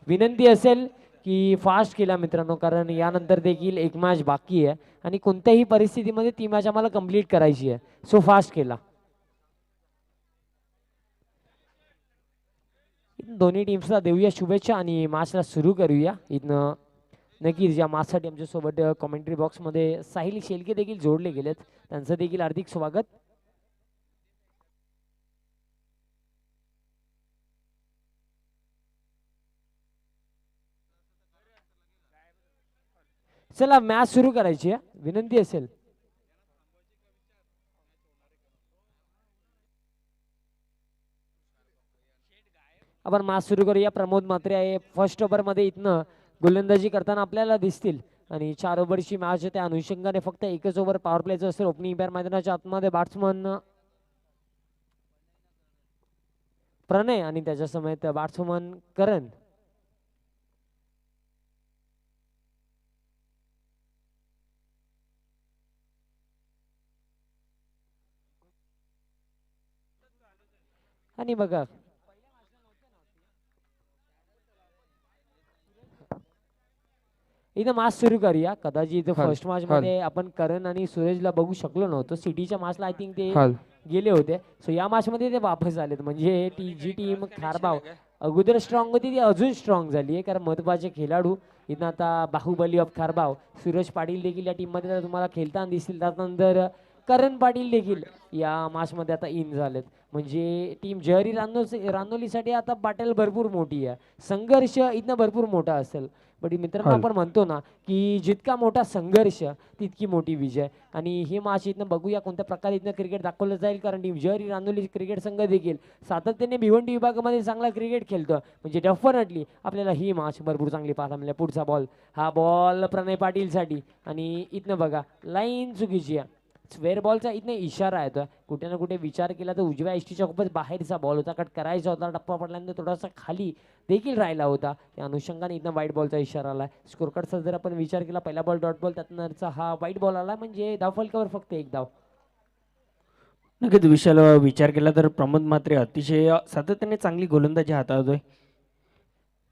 विनंती असेल की फास्ट केला मित्रांनो, कारण यानंतर देखील एक मॅच बाकी आहे आणि कोणत्याही परिस्थितीमध्ये ती मॅच आम्हाला कंप्लीट करायची आहे. सो फास्ट केला. दोन्ही टीम्सला देऊया शुभेच्छा आणि मॅचला सुरू करूया. इथनं नक्कीच या मॅचसाठी आमच्यासोबत कॉमेंट्री बॉक्समध्ये साहिल शेलके देखील जोडले गेलेत, त्यांचं देखील हार्दिक स्वागत. चला मॅच सुरू करायची आहे, विनंती असेल. आपण मॅच सुरू करूया. प्रमोद म्हात्रे आहे फर्स्ट ओव्हरमध्ये इथनं गोलंदाजी करताना आपल्याला दिसतील आणि 4 ओव्हरची मॅच आहे, त्या अनुषंगाने फक्त एकच ओव्हर पॉवर प्लेचं असेल. ओपनिंग पेअर मैदानाच्या आतमध्ये बॅट्समन प्रणय आणि त्याच्या समेत बॅट्समन करण. आणि बघा इथं मॅच सुरू करूया. कदाचित फर्स्ट मॅच मध्ये आपण करण आणि सुरेशला बघू शकलो नव्हतो. सिटीच्या मॅचला आय थिंक ते गेले होते. सो या मॅच मध्ये ते वापस आलेत, म्हणजे जी टीम खारबाव अगोदर स्ट्रॉंग होती ती अजून स्ट्रॉंग झाली आहे. कारण महत्वाचे खेळाडू इथं आता बाहुबली ऑफ खारबाव सुरेश पाटील देखील या टीम मध्ये तुम्हाला खेळताना दिसतील. त्यानंतर करण पाटील देखील या मॅच मध्ये आता इन झालेत. म्हणजे टीम जहरी रानोलीसाठी आता बाटल भरपूर मोठी आहे, संघर्ष इथनं भरपूर मोठा असेल. बट मित्रांनो आपण म्हणतो ना की जितका मोठा संघर्ष तितकी मोठी विजय. आणि हे मॅच इथनं बघूया कोणत्या प्रकारे इथनं क्रिकेट दाखवलं जाईल, कारण टीम जहरी रानोली क्रिकेट संघ देखील सातत्याने भिवंडी विभागामध्ये चांगला क्रिकेट खेळतो. म्हणजे डेफिनेटली आपल्याला ही मॅच भरपूर चांगली पाहायला मिळेल. पुढचा बॉल, हा बॉल प्रणय पाटील साठी आणि इथनं बघा लाईन चुकीची आहे. स्क्वेअर बॉलचा इथनं इशारा येतो. कुठे ना कुठे विचार केला तर उजव्या एसटीच्या खूपच बाहेरचा बॉल होता, कट करायचा होता. टप्पा पडल्यानंतर थोडासा खाली देखील राहिला होता. त्या अनुषंगाने इथं वाईट बॉलचा इशारा आला. स्कोर कार्डचा जर आपण विचार केला, पहिला बॉल डॉट बॉल, त्यानंतरचा हा वाईट बॉल आला, म्हणजे धावफलकावर फक्त एक धाव. नक्कीच विचार केला तर प्रमोद म्हात्रे अतिशय सातत्याने चांगली गोलंदाजी हाताळतोय.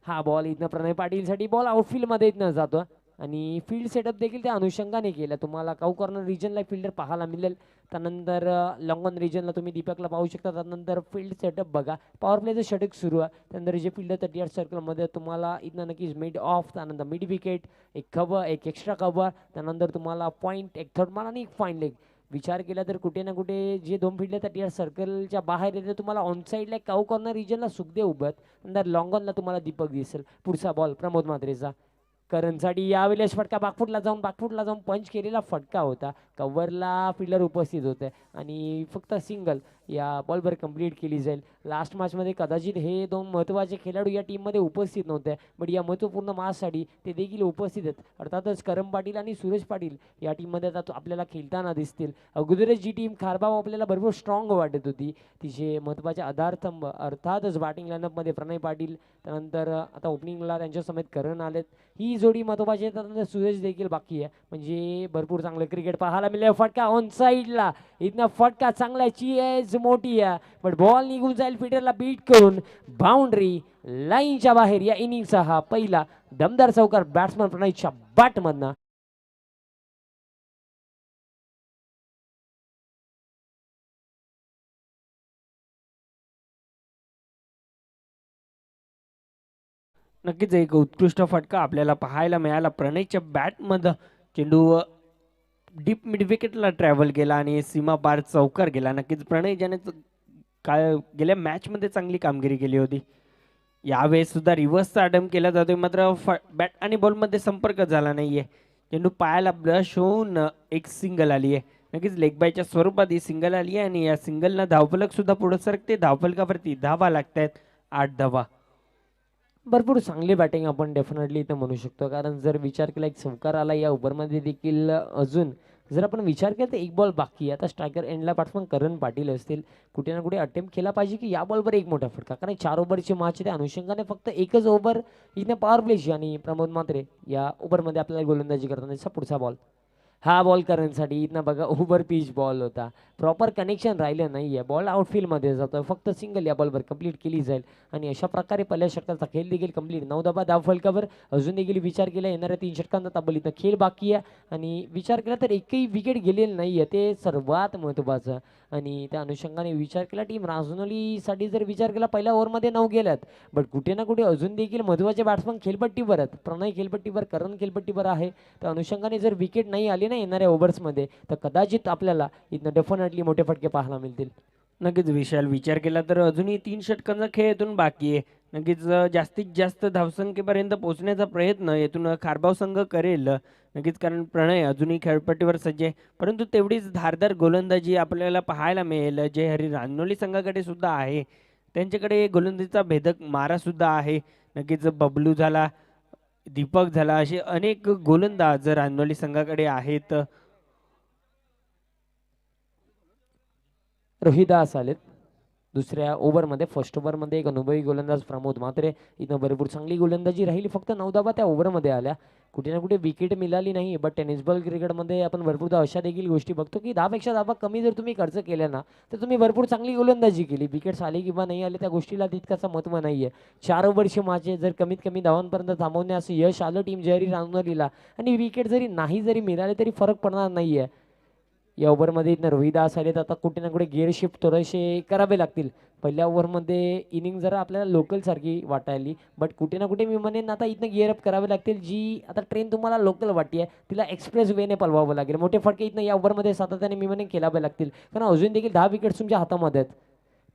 हा बॉल इथनं प्रणय पाटीलसाठी बॉल आउटफील्ड मध्ये इथनं जातो आणि फील्ड सेटअप देखील त्या अनुषंगाने केलं. तुम्हाला काऊ कॉर्नर रिजनला फिल्डर पाहायला मिळेल. त्यानंतर लॉंग ऑन रिजनला तुम्ही दीपकला पाहू शकता. त्यानंतर फील्ड सेटअप बघा, पॉवर प्लेचं षटक सुरू आहे. त्यानंतर जे फिल्डर 38 सर्कलमध्ये तुम्हाला इथनं नक्कीच मिड ऑफ, त्यानंतर मिड विकेट, एक कव्हर, एक एक्स्ट्रा कव्हर, त्यानंतर तुम्हाला पॉईंट, एक थर्ड मान आणि एक फाईन लेग. विचार केला तर कुठे ना कुठे जे दोन फिल्डर 38 सर्कलच्या बाहेर येते, तुम्हाला ऑन साईडला काऊ कॉर्नर रिजनला सुखदेव उभत, नंतर लॉंग ऑनला तुम्हाला दीपक दिसेल. पुढचा बॉल प्रमोद म्हात्रेचा करणसाठी यावेळेस फटका बाकफुटला जाऊन पंच केलेला फटका होता. कव्हरला फिल्डर उपस्थित होते आणि फक्त सिंगल या बॉलवर कंप्लीट केली जाईल. लास्ट मॅचमध्ये कदाचित हे दोन महत्त्वाचे खेळाडू या टीममध्ये उपस्थित नव्हते, बट या महत्त्वपूर्ण मॅचसाठी ते देखील उपस्थित आहेत. अर्थातच करण पाटील आणि सुरेश पाटील या टीममध्ये आता आपल्याला खेळताना दिसतील. अगोदरच जी टीम खारबाव आपल्याला भरपूर स्ट्रॉंग वाटत होती, तिचे महत्त्वाचे आधारस्तंभ अर्थातच बॅटिंग लाईनअपमध्ये प्रणय पाटील, त्यानंतर आता ओपनिंगला त्यांच्या समेत करण आलेत. ही जोडी महत्त्वाची आहे. त्यानंतर सुरेश देखील बाकी आहे, म्हणजे भरपूर चांगलं क्रिकेट पाहायला मिळेल. फटका ऑन साईडला, इथनं फटका चांगल्याची एज मोठी आहे, बट बॉल निघून जाईल फिल्डरला बीट करून बाउंड्री लाईनच्या बाहेर. या इनिंगचा हा पहिला दमदार चौकार बॅट्समन प्रणयच्या बॅटमधनं. नक्कीच एक उत्कृष्ट फटका आपल्याला पाहायला मिळाला. प्रणयच्या बॅटमध्ये चेंडू डीप मिड विकेटला ट्रॅव्हल केला आणि सीमा पार चौकार गेला. नक्कीच प्रणय ज्याने काय गेल्या मॅचमध्ये चांगली कामगिरी केली होती, यावेळेस सुद्धा रिव्हर्सचा अटेम्प्ट केला जातोय, मात्र बॅट आणि बॉलमध्ये संपर्क झाला नाहीये. चेंडू पायाला ब्रश होऊन एक सिंगल आली आहे. नक्कीच लेग बायच्या स्वरूपात ही सिंगल आली आहे आणि या सिंगलनं धावफलक सुद्धा पुढे सरकते. धावफलकावरती धावा लागतायत, 8 धावा. भरपूर चांगली बॅटिंग आपण डेफिनेटली इथं म्हणू शकतो, कारण जर विचार केला एक चौकार आला या ओव्हरमध्ये देखील. अजून जर आपण विचार केला तर एक बॉल बाकी आहे. आता स्ट्रायकर एंडला बॅट्समन करण पाटील असतील, कुठे ना कुठे अटेम्प्ट केला पाहिजे की या बॉलवर एक मोठा फटका, कारण 4 ओव्हरची मॅच त्या अनुषंगाने फक्त एकच ओव्हर इथं पॉवर प्लेची. आणि प्रमोद म्हात्रे या ओव्हरमध्ये आपल्याला गोलंदाजी करताना पुढचा बॉल, हा बॉल करण्यासाठी इथनं बघा ओव्हर पिच बॉल होता. प्रॉपर कनेक्शन राहिलं नाही आहे. बॉल आउटफील्डमध्ये जातोय. फक्त सिंगल या बॉलवर कंप्लीट केली जाईल आणि अशा प्रकारे पहिल्या षटकाचा खेळ देखील कंप्लीट. 9 धावा धाव फलकावर. अजून देखील विचार केला येणाऱ्या 3 षटकांचा तब्बल इथं खेळ बाकी आहे आणि विचार केला तर एकही विकेट गेलेली नाही आहे. ते सर्वात महत्त्वाचं आणि त्या अनुषंगाने विचार केला टीम राजनोलीसाठी जर विचार केला पहिल्या ओव्हरमध्ये 9 गेल्यात. बट कुठे ना कुठे अजून देखील महत्त्वाचे बॅट्समन खेळपट्टीवर आहेत. प्रणय खेळपट्टीवर, करण खेळपट्टीवर आहे. त्या अनुषंगाने जर विकेट नाही आली ना येणाऱ्या ओव्हर्समध्ये तर कदाचित आपल्याला इथनं डेफिनेटली मोठे फटके पाहायला मिळतील. नक्कीच विशाल, विचार केला तर अजूनही 3 षटकांचा खेळ येथून बाकी आहे. नक्कीच जास्तीत जास्त धावसंख्येपर्यंत पोहोचण्याचा प्रयत्न येथून खारबाव संघ करेल. नक्कीच, कारण प्रणय अजूनही खेळपट्टीवर सज्ज आहे, परंतु तेवढीच धारदार गोलंदाजी आपल्याला पाहायला मिळेल जे हरी रांजोली संघाकडे सुद्धा आहे. त्यांच्याकडे गोलंदाजीचा भेदक मारा सुद्धा आहे. नक्कीच बबलू झाला, दीपक झाला, असे अनेक गोलंदाज रांजोली संघाकडे आहेत. रोहिदास आलेत दुसऱ्या ओव्हरमध्ये. फर्स्ट ओव्हरमध्ये एक अनुभवी गोलंदाज प्रमोद मात्रे. इथं भरपूर चांगली गोलंदाजी राहिली. फक्त 9 धावा त्या ओव्हरमध्ये आल्या. कुठे ना कुठे विकेट मिळाली नाही. बट टेनिस बॉल क्रिकेटमध्ये आपण भरपूरदा अशा देखील गोष्टी बघतो की 10पेक्षा धावा कमी जर तुम्ही खर्च केल्या ना तर तुम्ही भरपूर चांगली गोलंदाजी केली. विकेट्स आले किंवा नाही आले त्या गोष्टीला तितकाचं महत्त्व नाही आहे. 4 ओव्हरचे माझे जर कमीत कमी धावांपर्यंत थांबवण्यास यश आलं टीम जरी रांगवलीला आणि विकेट जरी मिळाले तरी फरक पडणार नाही आहे. या ओव्हरमध्ये इथनं रोहिदास आले तर आता कुठे ना कुठे गिअर शिफ्ट थोडेसे करावे लागतील. पहिल्या ओव्हरमध्ये इनिंग जरा आपल्याला लोकलसारखी वाटायली. बट कुठे ना कुठे मी म्हणेन आता इथनं गिअर अप करावे लागतील. जी आता ट्रेन तुम्हाला लोकल वाटते तिला एक्सप्रेस वेने पलवावं लागेल. मोठे फटके इथनं या ओव्हरमध्ये सातत्याने मी म्हणेन खेळावे लागतील. कारण अजून देखील 10 विकेट्स तुमच्या हातामध्ये आहेत.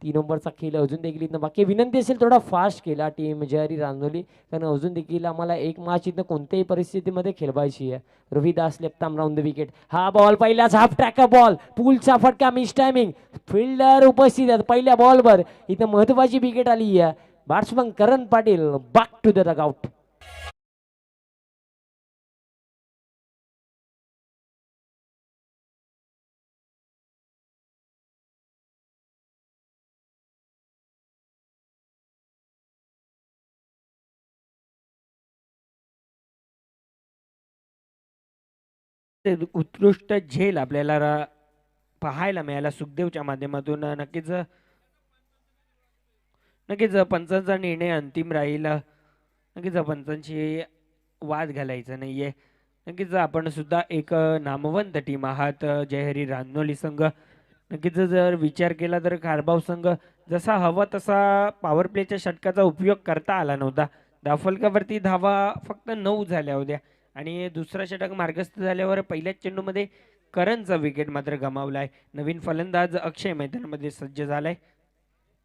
3 नंबरचा खेळ अजून देखील इथनं बाकी. विनंती असेल थोडा फास्ट केला टीम जयहरी रांजोली, कारण अजून देखील आम्हाला एक मॅच इथं कोणत्याही परिस्थितीमध्ये खेळवायची आहे. Rohidas left arm round the wicket. हा बॉल पहिलाच हाफ ट्रॅक बॉल, पुलचा फटका, मिस टायमिंग. फिल्डर उपस्थित आहेत पहिल्या बॉलवर. इथं महत्वाची विकेट आली आहे. Batsman Karan Patil back to the dugout. ते उत्कृष्ट झेल आपल्याला पाहायला मिळाला सुखदेवच्या माध्यमातून. नक्कीच नक्कीच पंचांचा निर्णय अंतिम राहील. नक्कीच पंचांशी वाद घालायचा नाहीये. नक्कीच आपण सुद्धा एक नामवंत टीम आहात जयहरी रांजोली संघ. नक्कीच जर विचार केला तर कारभाव संघ जसा हवा तसा पॉवर प्लेच्या षटकाचा उपयोग करता आला नव्हता. धावफलकावरती धावा फक्त 9 झाल्या होत्या आणि दुसरा षटक मार्गस्थ झाल्यावर पहिल्याच चेंडूमध्ये करणचा विकेट मात्र गमावलाय. नवीन फलंदाज अक्षय मैदानामध्ये सज्ज झालाय.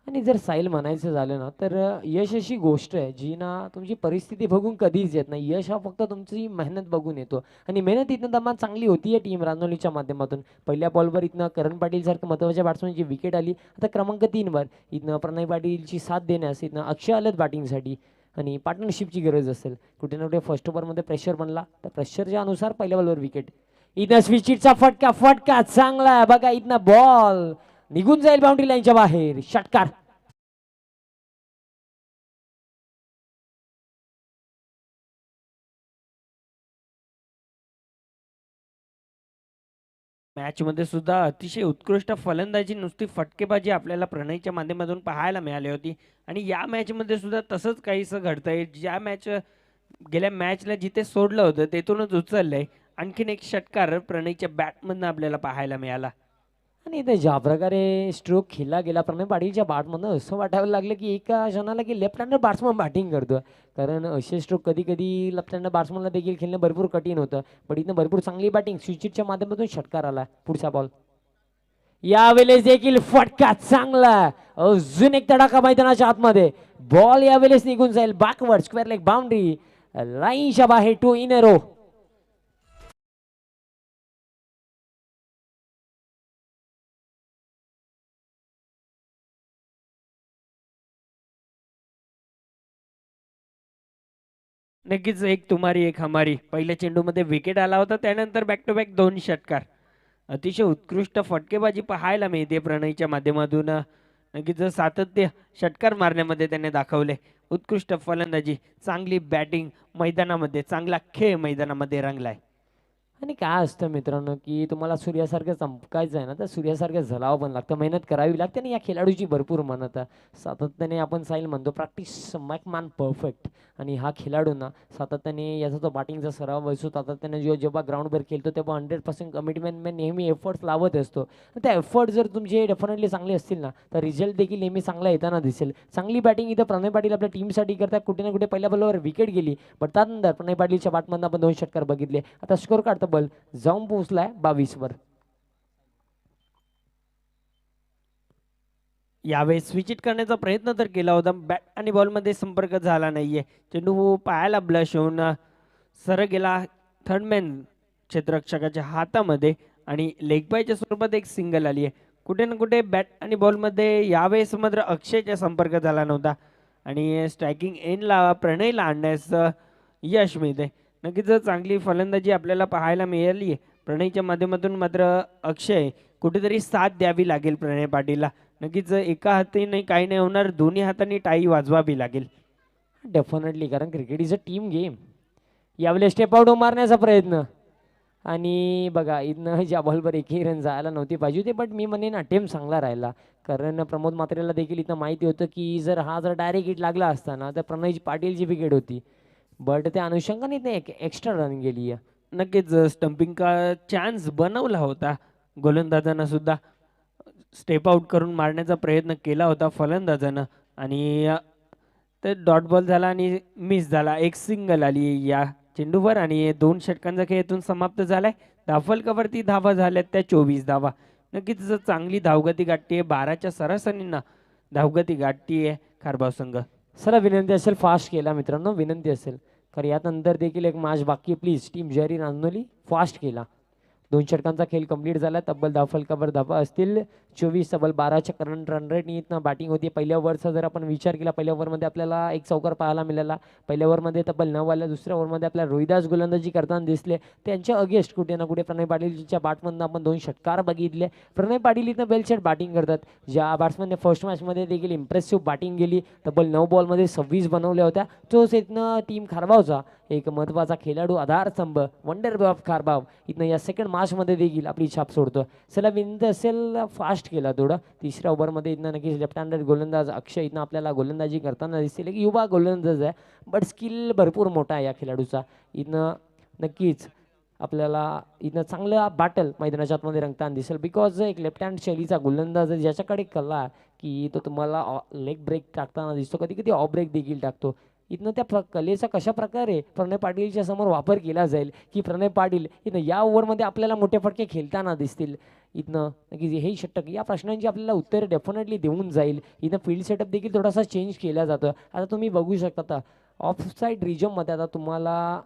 आणि जर साईल म्हणायचं झालं ना तर यश अशी गोष्ट आहे जी ना तुमची परिस्थिती बघून कधीच येत नाही. यश हा फक्त तुमची मेहनत बघून येतो आणि मेहनत इथनं दमान चांगली होती आहे टीम रांजोलीच्या माध्यमातून. पहिल्या बॉलवर इथनं करण पाटील सारखं महत्त्वाच्या बॅट्समॅनची विकेट आली. आता क्रमांक 3 इथनं प्रणय पाटीलची साथ देण्यास इथनं अक्षय आलेत बॅटिंगसाठी आणि पार्टनरशिपची गरज असेल. कुठे ना कुठे फर्स्ट ओव्हरमध्ये प्रेशर बनला तर प्रेशरच्या अनुसार पहिल्या बॉलवर विकेट. इथं स्विचिटचा फटका चांगला आहे बघा. इथनं बॉल निघून जाईल बाउंड्री लाईनच्या बाहेर. षटकार. मॅच मध्ये सुद्धा अतिशय उत्कृष्ट फलंदाजी, नुसती फटकेबाजी आपल्याला प्रणयच्या माध्यमातून पाहायला मिळाली होती आणि या मॅच मध्ये सुद्धा तसंच काहीसं घडतंय. ज्या मॅच गेल्या मॅचला जिथे सोडलं होतं तेथूनच उचललंय. आणखीन एक षटकार प्रणयच्या बॅटमधनं आपल्याला पाहायला मिळाला. आणि इथे ज्या प्रकारे स्ट्रोक खेळला गेला प्रणय पाटीलच्या बॅटमधनं असं वाटायला लागलं की एका क्षणाला की लेफ्ट हँडर बॅट्समन बॅटिंग करतो. कारण असे स्ट्रोक कधी कधी लेफ्ट हँडर बॅट्समनला देखील खेळणं भरपूर कठीण होतं. पण इथनं भरपूर चांगली बॅटिंग स्विचिटच्या माध्यमातून षटकार आला. पुढचा बॉल यावेळेस देखील फटका चांगला. अजून एक तडाखा मैदानाच्या आतमध्ये. बॉल यावेळेस निघून जाईल बॅकवर्ड स्क्वेअर लेग बाउंड्री लाईनच्या बाहेर. 2 इन अ रो. नक्कीच एक तुमारी एक हमारी. पहिल्या चेंडूमध्ये विकेट आला होता, त्यानंतर बॅक टू बॅक 2 षटकार. अतिशय उत्कृष्ट फटकेबाजी पाहायला मिळते प्रणयच्या माध्यमातून. नक्कीच सातत्य षटकार मारण्यामध्ये त्याने दाखवले. उत्कृष्ट फलंदाजी, चांगली बॅटिंग, मैदानामध्ये चांगला खेळ मैदानामध्ये रंगलाय. आणि काय असतं मित्रांनो, की तुम्हाला सूर्यासारखं चमकायचं आहे ना, तर सूर्यासारखं झळावं पण लागतं, मेहनत करावी लागते आणि या खेळाडूची भरपूर मेहनत आहे. सातत्याने आपण साहिल म्हणतो प्रॅक्टिस मेक मॅन परफेक्ट. आणि हा खेळाडू ना सातत्याने याचा जो बॅटिंगचा सराव असतो, सातत्याने जेव्हा ग्राउंडवर खेळतो तेव्हा 100% कमिटमेंट नेहमी एफर्ट्स लावत असतो. तर त्या एफर्ट जर तुमचे डेफिनेटली चांगले असतील ना, तर रिझल्ट देखील नेहमी चांगला येताना दिसेल. चांगली बॅटिंग इथं प्रणय पाटील आपल्या टीमसाठी करतात. कुठे ना कुठे पहिल्या बॉलवर विकेट गेली, पण त्यानंतर प्रणय पाटीलच्या बॅटमधनं आपण 2 षटकार बघितले. आता स्कोर काढता बल जाऊन पोहोचलाय 22 वर. यावेळेस स्विच इट करण्याचा प्रयत्न तर केला होता, बॅट आणि बॉलमध्ये संपर्क झाला नाहीये. चेंडू पायाला ब्लश होऊन सरळ गेला थर्डमॅन क्षेत्ररक्षकाच्या हातामध्ये आणि लेग बायच्या स्वरूपात एक सिंगल आली आहे. कुठे ना कुठे बॅट आणि बॉलमध्ये यावेळेस मात्र अक्षयच्या संपर्क झाला नव्हता आणि स्ट्रायकिंग एंडला प्रणयला आणण्यास यश मिळते. नक्कीच चांगली फलंदाजी आपल्याला पाहायला मिळाली आहे प्रणयच्या माध्यमातून. मात्र अक्षय कुठेतरी साथ द्यावी लागेल प्रणय पाटीलला. नक्कीच एका हाताने काही नाही होणार, दोन्ही हातांनी टाळी वाजवावी लागेल. डेफिनेटली, कारण cricket is a team game. यावेळेस स्टेप आउट मारण्याचा प्रयत्न आणि बघा इथनं ज्या बॉलवर एकही रन जायला नव्हती पाहिजे होती, बट मी म्हणेन अटेम्प्ट चांगला राहिला. कारण प्रमोद मात्रेला देखील इथं माहिती होतं की जर डायरेक्ट हिट लागला असता ना, तर प्रणय पाटीलची विकेट होती. बट त्या अनुषंगाने इथं एक एक्स्ट्रा रन गेली आहे. नक्कीच स्टंपिंग का चान्स बनवला होता गोलंदाजानं सुद्धा. स्टेप आउट करून मारण्याचा प्रयत्न केला होता फलंदाजानं आणि ते डॉट बॉल झाला आणि मिस झाला. एक सिंगल आली या चेंडूवर आणि 2 षटकांचा खेळ इथून समाप्त झालाय. धावफलकावरती धावा झाल्यात त्या 24 धावा. नक्कीच चांगली धावगती गाठते, 12च्या सरासरीनं धावगती गाठतीये खारबाव संघ. चला विनंती असेल फास्ट केला मित्रांनो, विनंती असेल. कारण यानंतर देखील एक मॅच बाकी प्लीज टीम जरी रांजोली फास्ट केला. 2 षटकांचा खेळ कंप्लीट झाला. तब्बल धावफलकावर धावा असतील 24, तब्बल 12च्या करंट रन रेटनी इथनं बॅटिंग होती. पहिल्या ओव्हरचा जर आपण विचार केला, पहिल्या ओव्हरमध्ये आपल्याला एक चौकार पाहायला मिळाला. पहिल्या ओव्हरमध्ये तब्बल 9 आल्या. दुसऱ्या ओव्हरमध्ये आपल्याला रोहिदास गोलंदाजी करताना दिसले. त्यांच्या अगेन्स्ट कुठे ना कुठे प्रणय पाटीलच्या बॅटमधनं आपण 2 षटकार बघितले. प्रणय पाटील इथं वेल सेट बॅटिंग करतात. ज्या बॅट्समॅनने फर्स्ट मॅचमध्ये देखील इम्प्रेसिव्ह बॅटिंग केली, तब्बल 9 बॉलमध्ये 26 बनवल्या होत्या. तोच इथनं टीम खारबावचा एक महत्त्वाचा खेळाडू आधारस्तंभ वंडर ऑफ खारबाव इथनं या सेकंड मॅचमध्ये देखील आपली छाप सोडतो. चला विनंती असेल फास्ट केला थोडं. तिसऱ्या ओव्हरमध्ये इथनं नक्कीच लेफ्ट हँडेड गोलंदाज अक्षय इथनं आपल्याला गोलंदाजी करताना दिसतील. एक युवा गोलंदाज आहे, बट स्किल भरपूर मोठा आहे या खेळाडूचा. इथनं नक्कीच आपल्याला इथनं चांगलं बॅटल मैदानाच्या आतमध्ये रंगताना दिसेल. बिकॉज एक लेफ्ट हँड शैलीचा गोलंदाज आहे, ज्याच्याकडे कला आहे की तो तुम्हाला लेग ब्रेक टाकताना दिसतो, कधी कधी ऑफ ब्रेक देखील टाकतो. इथनं त्या कलेचा कशा प्रकारे प्रणय पाटीलच्या समोर वापर केला जाईल की प्रणय पाटील इथं या ओव्हरमध्ये आपल्याला मोठे फटके खेळताना दिसतील. इथनं नक्कीच हे षटक या प्रश्नांची आपल्याला उत्तर डेफिनेटली देऊन जाईल. इथं फील्ड सेटअप देखील थोडासा चेंज केला जातो. आता तुम्ही बघू शकता आता ऑफ साईड रिजनमध्ये आता तुम्हाला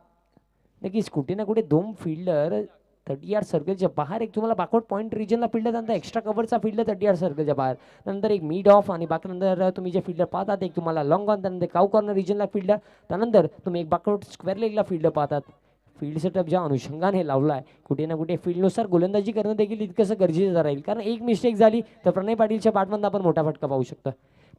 नक्कीच कुठे ना कुठे 2 फिल्डर 30 यार्ड सर्कलच्या बाहेर, एक तुम्हाला बॅकवर्ड पॉईंट रिजनला फिल्डर, त्यानंतर एक्स्ट्रा कव्हरचा फिल्डर 30 यार्ड सर्कलच्या बाहेर, नंतर एक मिड ऑफ आणि बाकी नंतर तुम्ही जे फिल्डर पाहतात एक तुम्हाला लॉंग ऑन, त्यानंतर काव कॉर्नर रिजनला फिल्डर, त्यानंतर तुम्ही एक बॅकवर्ड स्क्वेअर लेगला फिल्डर पाहतात. फील्ड सेटअप ज्या अनुषंगाने लावला आहे कुठे ना कुठे फील्डनुसार गोलंदाजी करणं देखील तितकंसं गरजेचं राहील. कारण एक मिस्टेक झाली तर प्रणय पाटीलच्या बॅटमधून आपण मोठा फटका पाहू शकतो.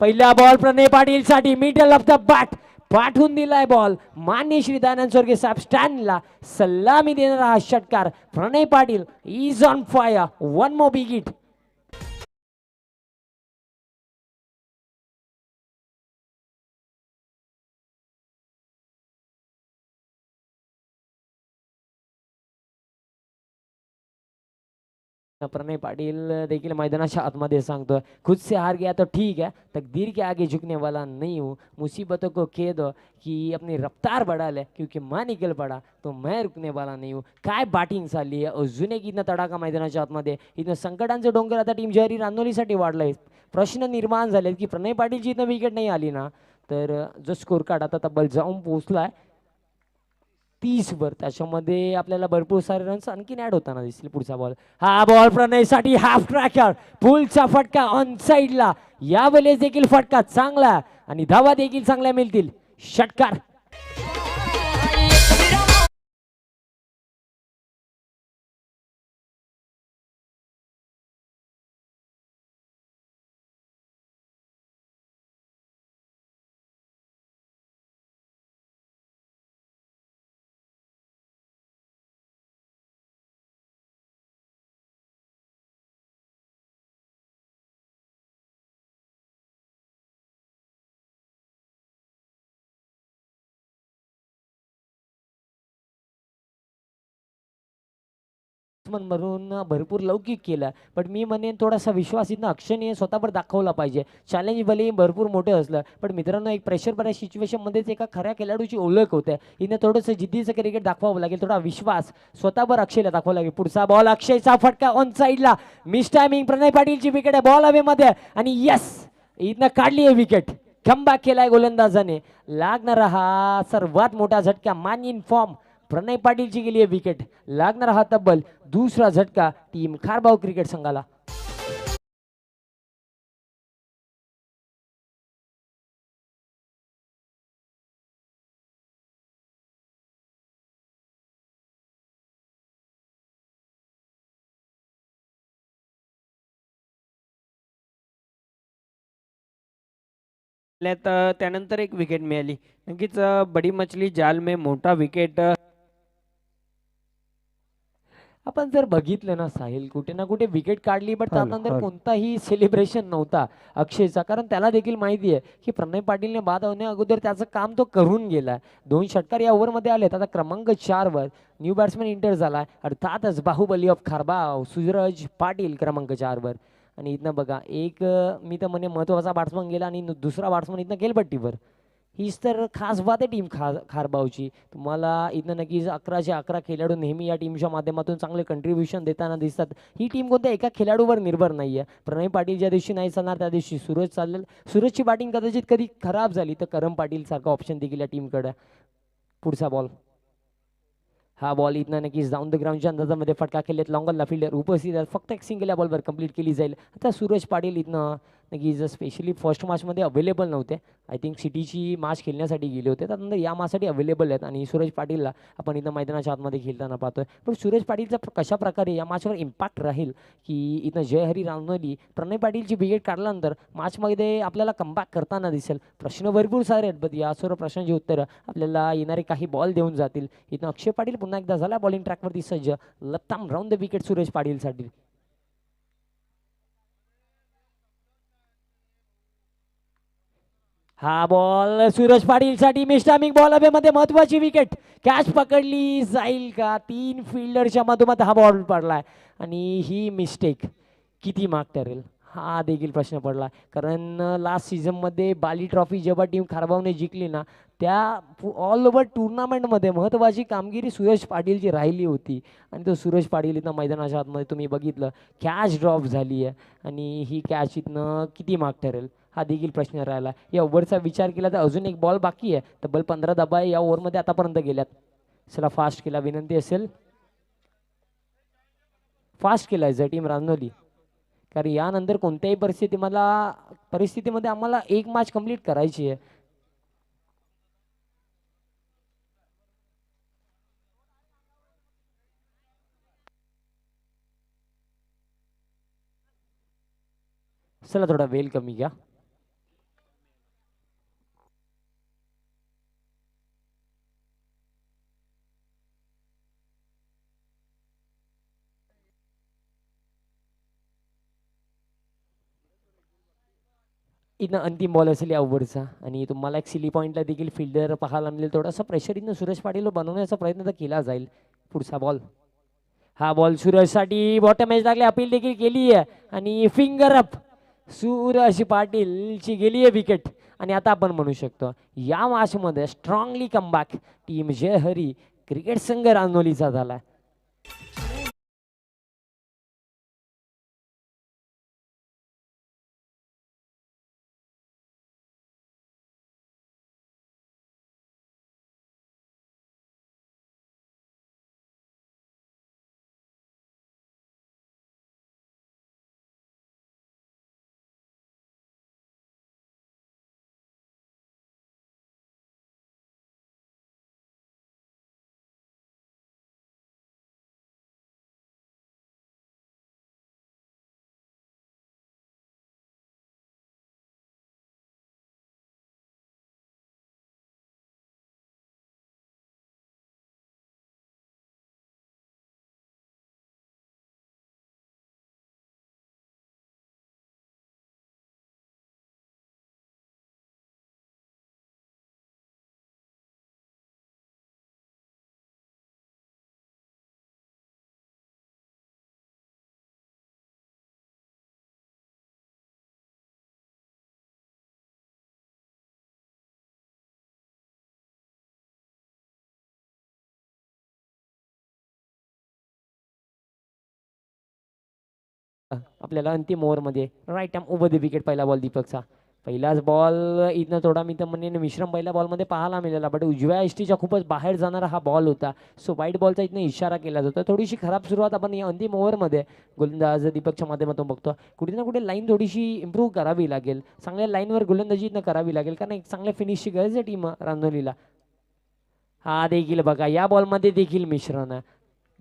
पहिला बॉल प्रणय पाटील साठी मिडल ऑफ द बॅट पाठवून दिलाय बॉल मान्य श्री दयानंद स्वर्गीय साहेब स्टँडला सलामी देणारा हा षटकार. Pranay Patil is on fire. One more big hit. Pranay Patil देखील मैदानाच्या आतमध्ये सांगतो, खुद से हार गया तो ठीक है, तकदीर के आगे झुकने वाला नहीं हूँ, मुसीबतों को कह दो की अपनी रफ्तार बढ़ा ले क्योंकि मैं निकल पडा तो मैं रुकने वाला नहीं हूँ. काय बॅटिंग चालली आहे अजून एक इथं तडाखा मैदानाच्या आतमध्ये. इथं संकटांचं डोंगर आता टीम जहरी रांजोलीसाठी वाढलंय. प्रश्न निर्माण झालेत की प्रणय पाटीलची इथं विकेट नाही आली ना, तर जो स्कोर कार्ड आता तब्बल जाऊन पोहोचलाय 30 वर. त्याच्यामध्ये आपल्याला भरपूर सारे रन्स आणखीन ऍड होताना दिसतील. पुढचा बॉल, हा बॉल प्रणयसाठी हाफ ट्रॅकर, पुलचा फटका ऑन साईडला. यावेळेस देखील फटका चांगला आणि धावा देखील चांगल्या मिळतील. षटकार म्हणून भरपूर लौकिक केला. पण मी म्हणेन थोडासा विश्वास इथनं अक्षयने स्वतःवर दाखवला पाहिजे. चॅलेंज भलेही भरपूर मोठं असलं, पण मित्रांनो एक प्रेशर बऱ्या सिच्युएशनमध्येच एका खऱ्या खेळाडूची ओळख होते. इथं थोडंसं जिद्दीचं क्रिकेट दाखवावं लागेल, थोडा विश्वास स्वतःवर अक्षयला दाखवावा लागेल. पुढचा बॉल अक्षयचा फटका ऑन साईडला, मिस टायमिंग, प्रणय पाटीलची विकेट आहे, बॉल हवेमध्ये आणि यस इथनं काढली आहे विकेट. कमबॅक केलाय गोलंदाजाने. लागणारा हा सर्वात मोठा झटका, मान इन फॉर्म, प्रणय पाटीलची गेली आहे विकेट. लागणारा हा तब्बल दुसरा झटका टीम खारबाव क्रिकेट संघाला. त्यानंतर एक विकेट मिळाली. नक्कीच बडी मछली जाल में मोठा विकेट. आपण जर बघितलं ना साहिल, कुठे ना कुठे विकेट काढली, बट हल त्यानंतर हल कोणताही सेलिब्रेशन नव्हता अक्षयचा. कारण त्याला देखील माहिती आहे की प्रणय पाटीलने बाद होण्या अगोदर त्याचं काम तो करून गेला. 2 षटकार या ओव्हरमध्ये आलेत. आता क्रमांक 4 वर न्यू बॅट्समॅन इंटर झाला, अर्थातच बाहुबली ऑफ खारबाव सूरज पाटील क्रमांक 4 वर. आणि इथनं बघा एक मी तर म्हणे महत्वाचा बॅट्समन गेला आणि दुसरा बॅट्समन इथनं गेलपट्टीवर. हीच तर खास बात आहे टीम खारबावची. तुम्हाला इथं नक्कीच 11चे 11 खेळाडू नेहमी या टीमच्या माध्यमातून चांगले कंट्रीब्युशन देताना दिसतात. ही टीम कोणत्या एका खेळाडूवर निर्भर नाही आहे. प्रणय पाटील ज्या दिवशी नाही चालणार त्या दिवशी सूरज चालेल. सूरजची बॅटिंग कदाचित कधी खराब झाली तर करम पाटील सारखा ऑप्शन देखील या टीमकडे. पुढचा बॉल, हा बॉल इथनं नक्कीच डाऊन द ग्राउंडच्या अंदाजामध्ये फटका केलेत. लॉंगरला फिल्डर उपस्थित आहेत. फक्त एक सिंगल या बॉलवर कंप्लीट केली जाईल. आता सूरज पाटील इथनं नक्कीच स्पेशली फर्स्ट मॅचमध्ये अवेलेबल नव्हते. आय थिंक सिटीची मॅच खेळण्यासाठी गेले होते. त्यानंतर या मॅचसाठी अवेलेबल आहेत आणि सूरज पाटीलला आपण इथं मैदानाच्या आतमध्ये खेळताना पाहतोय. पण सूरज पाटीलचा कशा प्रकारे या मॅचवर इम्पॅक्ट राहील की इथं जयहरी रामनोली प्रणय पाटीलची विकेट काढल्यानंतर मॅचमध्ये आपल्याला कमबॅक करताना दिसेल. प्रश्न भरपूर सारे आहेत, बट या सर्व प्रश्नांची उत्तरं आपल्याला येणारे काही बॉल देऊन जातील. इथं अक्षय पाटील पुन्हा एकदा झाला बॉलिंग ट्रॅकवरती सज्ज. लताम राऊंड द विकेट सूरज पाटीलसाठी. हा बॉल सूरज पाटीलसाठी मिस्टामिंग बॉल हवेमध्ये, महत्वाची विकेट. कॅच पकडली जाईल का? 3 फिल्डरच्या मधोमध हा बॉल पडलाय आणि ही मिस्टेक किती मार्क ठरेल हा देखील प्रश्न पडला. कारण लास्ट सीझनमध्ये बाली ट्रॉफी जेव्हा टीम खारबावने जिंकली ना, त्या ऑल ओव्हर टुर्नामेंटमध्ये महत्त्वाची कामगिरी सूरज पाटीलची राहिली होती. आणि तो सूरज पाटील इथं मैदानाच्या आतमध्ये तुम्ही बघितलं कॅच ड्रॉप झाली आहे आणि ही कॅच इथनं किती मार्क ठरेल हा देखील प्रश्न राहिला. या ओव्हरचा विचार केला तर अजून एक बॉल बाकी आहे. तब्बल 15 धावा या ओव्हरमध्ये आतापर्यंत गेल्यात. चला फास्ट केला, विनंती असेल फास्ट केलाय टीम रांजोली. कारण यानंतर कोणत्याही परिस्थितीमध्ये आम्हाला एक मॅच कंप्लीट करायची आहे. चला थोडा वेळ कमी घ्या. इथं अंतिम बॉल असेल या ओव्हरचा आणि तुम्हाला एक सिली पॉईंटला देखील फिल्डर पाहायला मिळेल. थोडासा प्रेशर इथनं सूरज पाटील बनवण्याचा प्रयत्न तर केला जाईल. पुढचा बॉल, हा बॉल सूरजसाठी बॉटम एज लागले, अपील देखील केली आहे आणि फिंगर अप सूरज पाटीलची गेली आहे विकेट. आणि आता आपण म्हणू शकतो या मॅचमध्ये strongly comeback team Jay Hari cricket संघ रांजोलीचा झाला. आपल्याला अंतिम ओव्हरमध्ये right time over the wicket पहिला बॉल दीपकचा. पहिलाच बॉल इथनं थोडा मी तर म्हणेन विश्राम पहिल्या बॉलमध्ये पाहायला मिळाला, बट उजव्या एसटीच्या खूपच बाहेर जाणारा हा बॉल होता. सो वाईट बॉलचा इथनं इशारा केला जातो. थोडीशी खराब सुरुवात आपण या अंतिम ओव्हरमध्ये गोलंदाज दीपकच्या माध्यमातून बघतो. कुठे ना कुठे लाईन थोडीशी इम्प्रूव्ह करावी लागेल, चांगल्या लाईनवर गोलंदाजी इथनं करावी लागेल, कारण एक चांगल्या फिनिशची गरज आहे टीम रांजोलीला. हा देखील बघा या बॉलमध्ये देखील मिश्रण.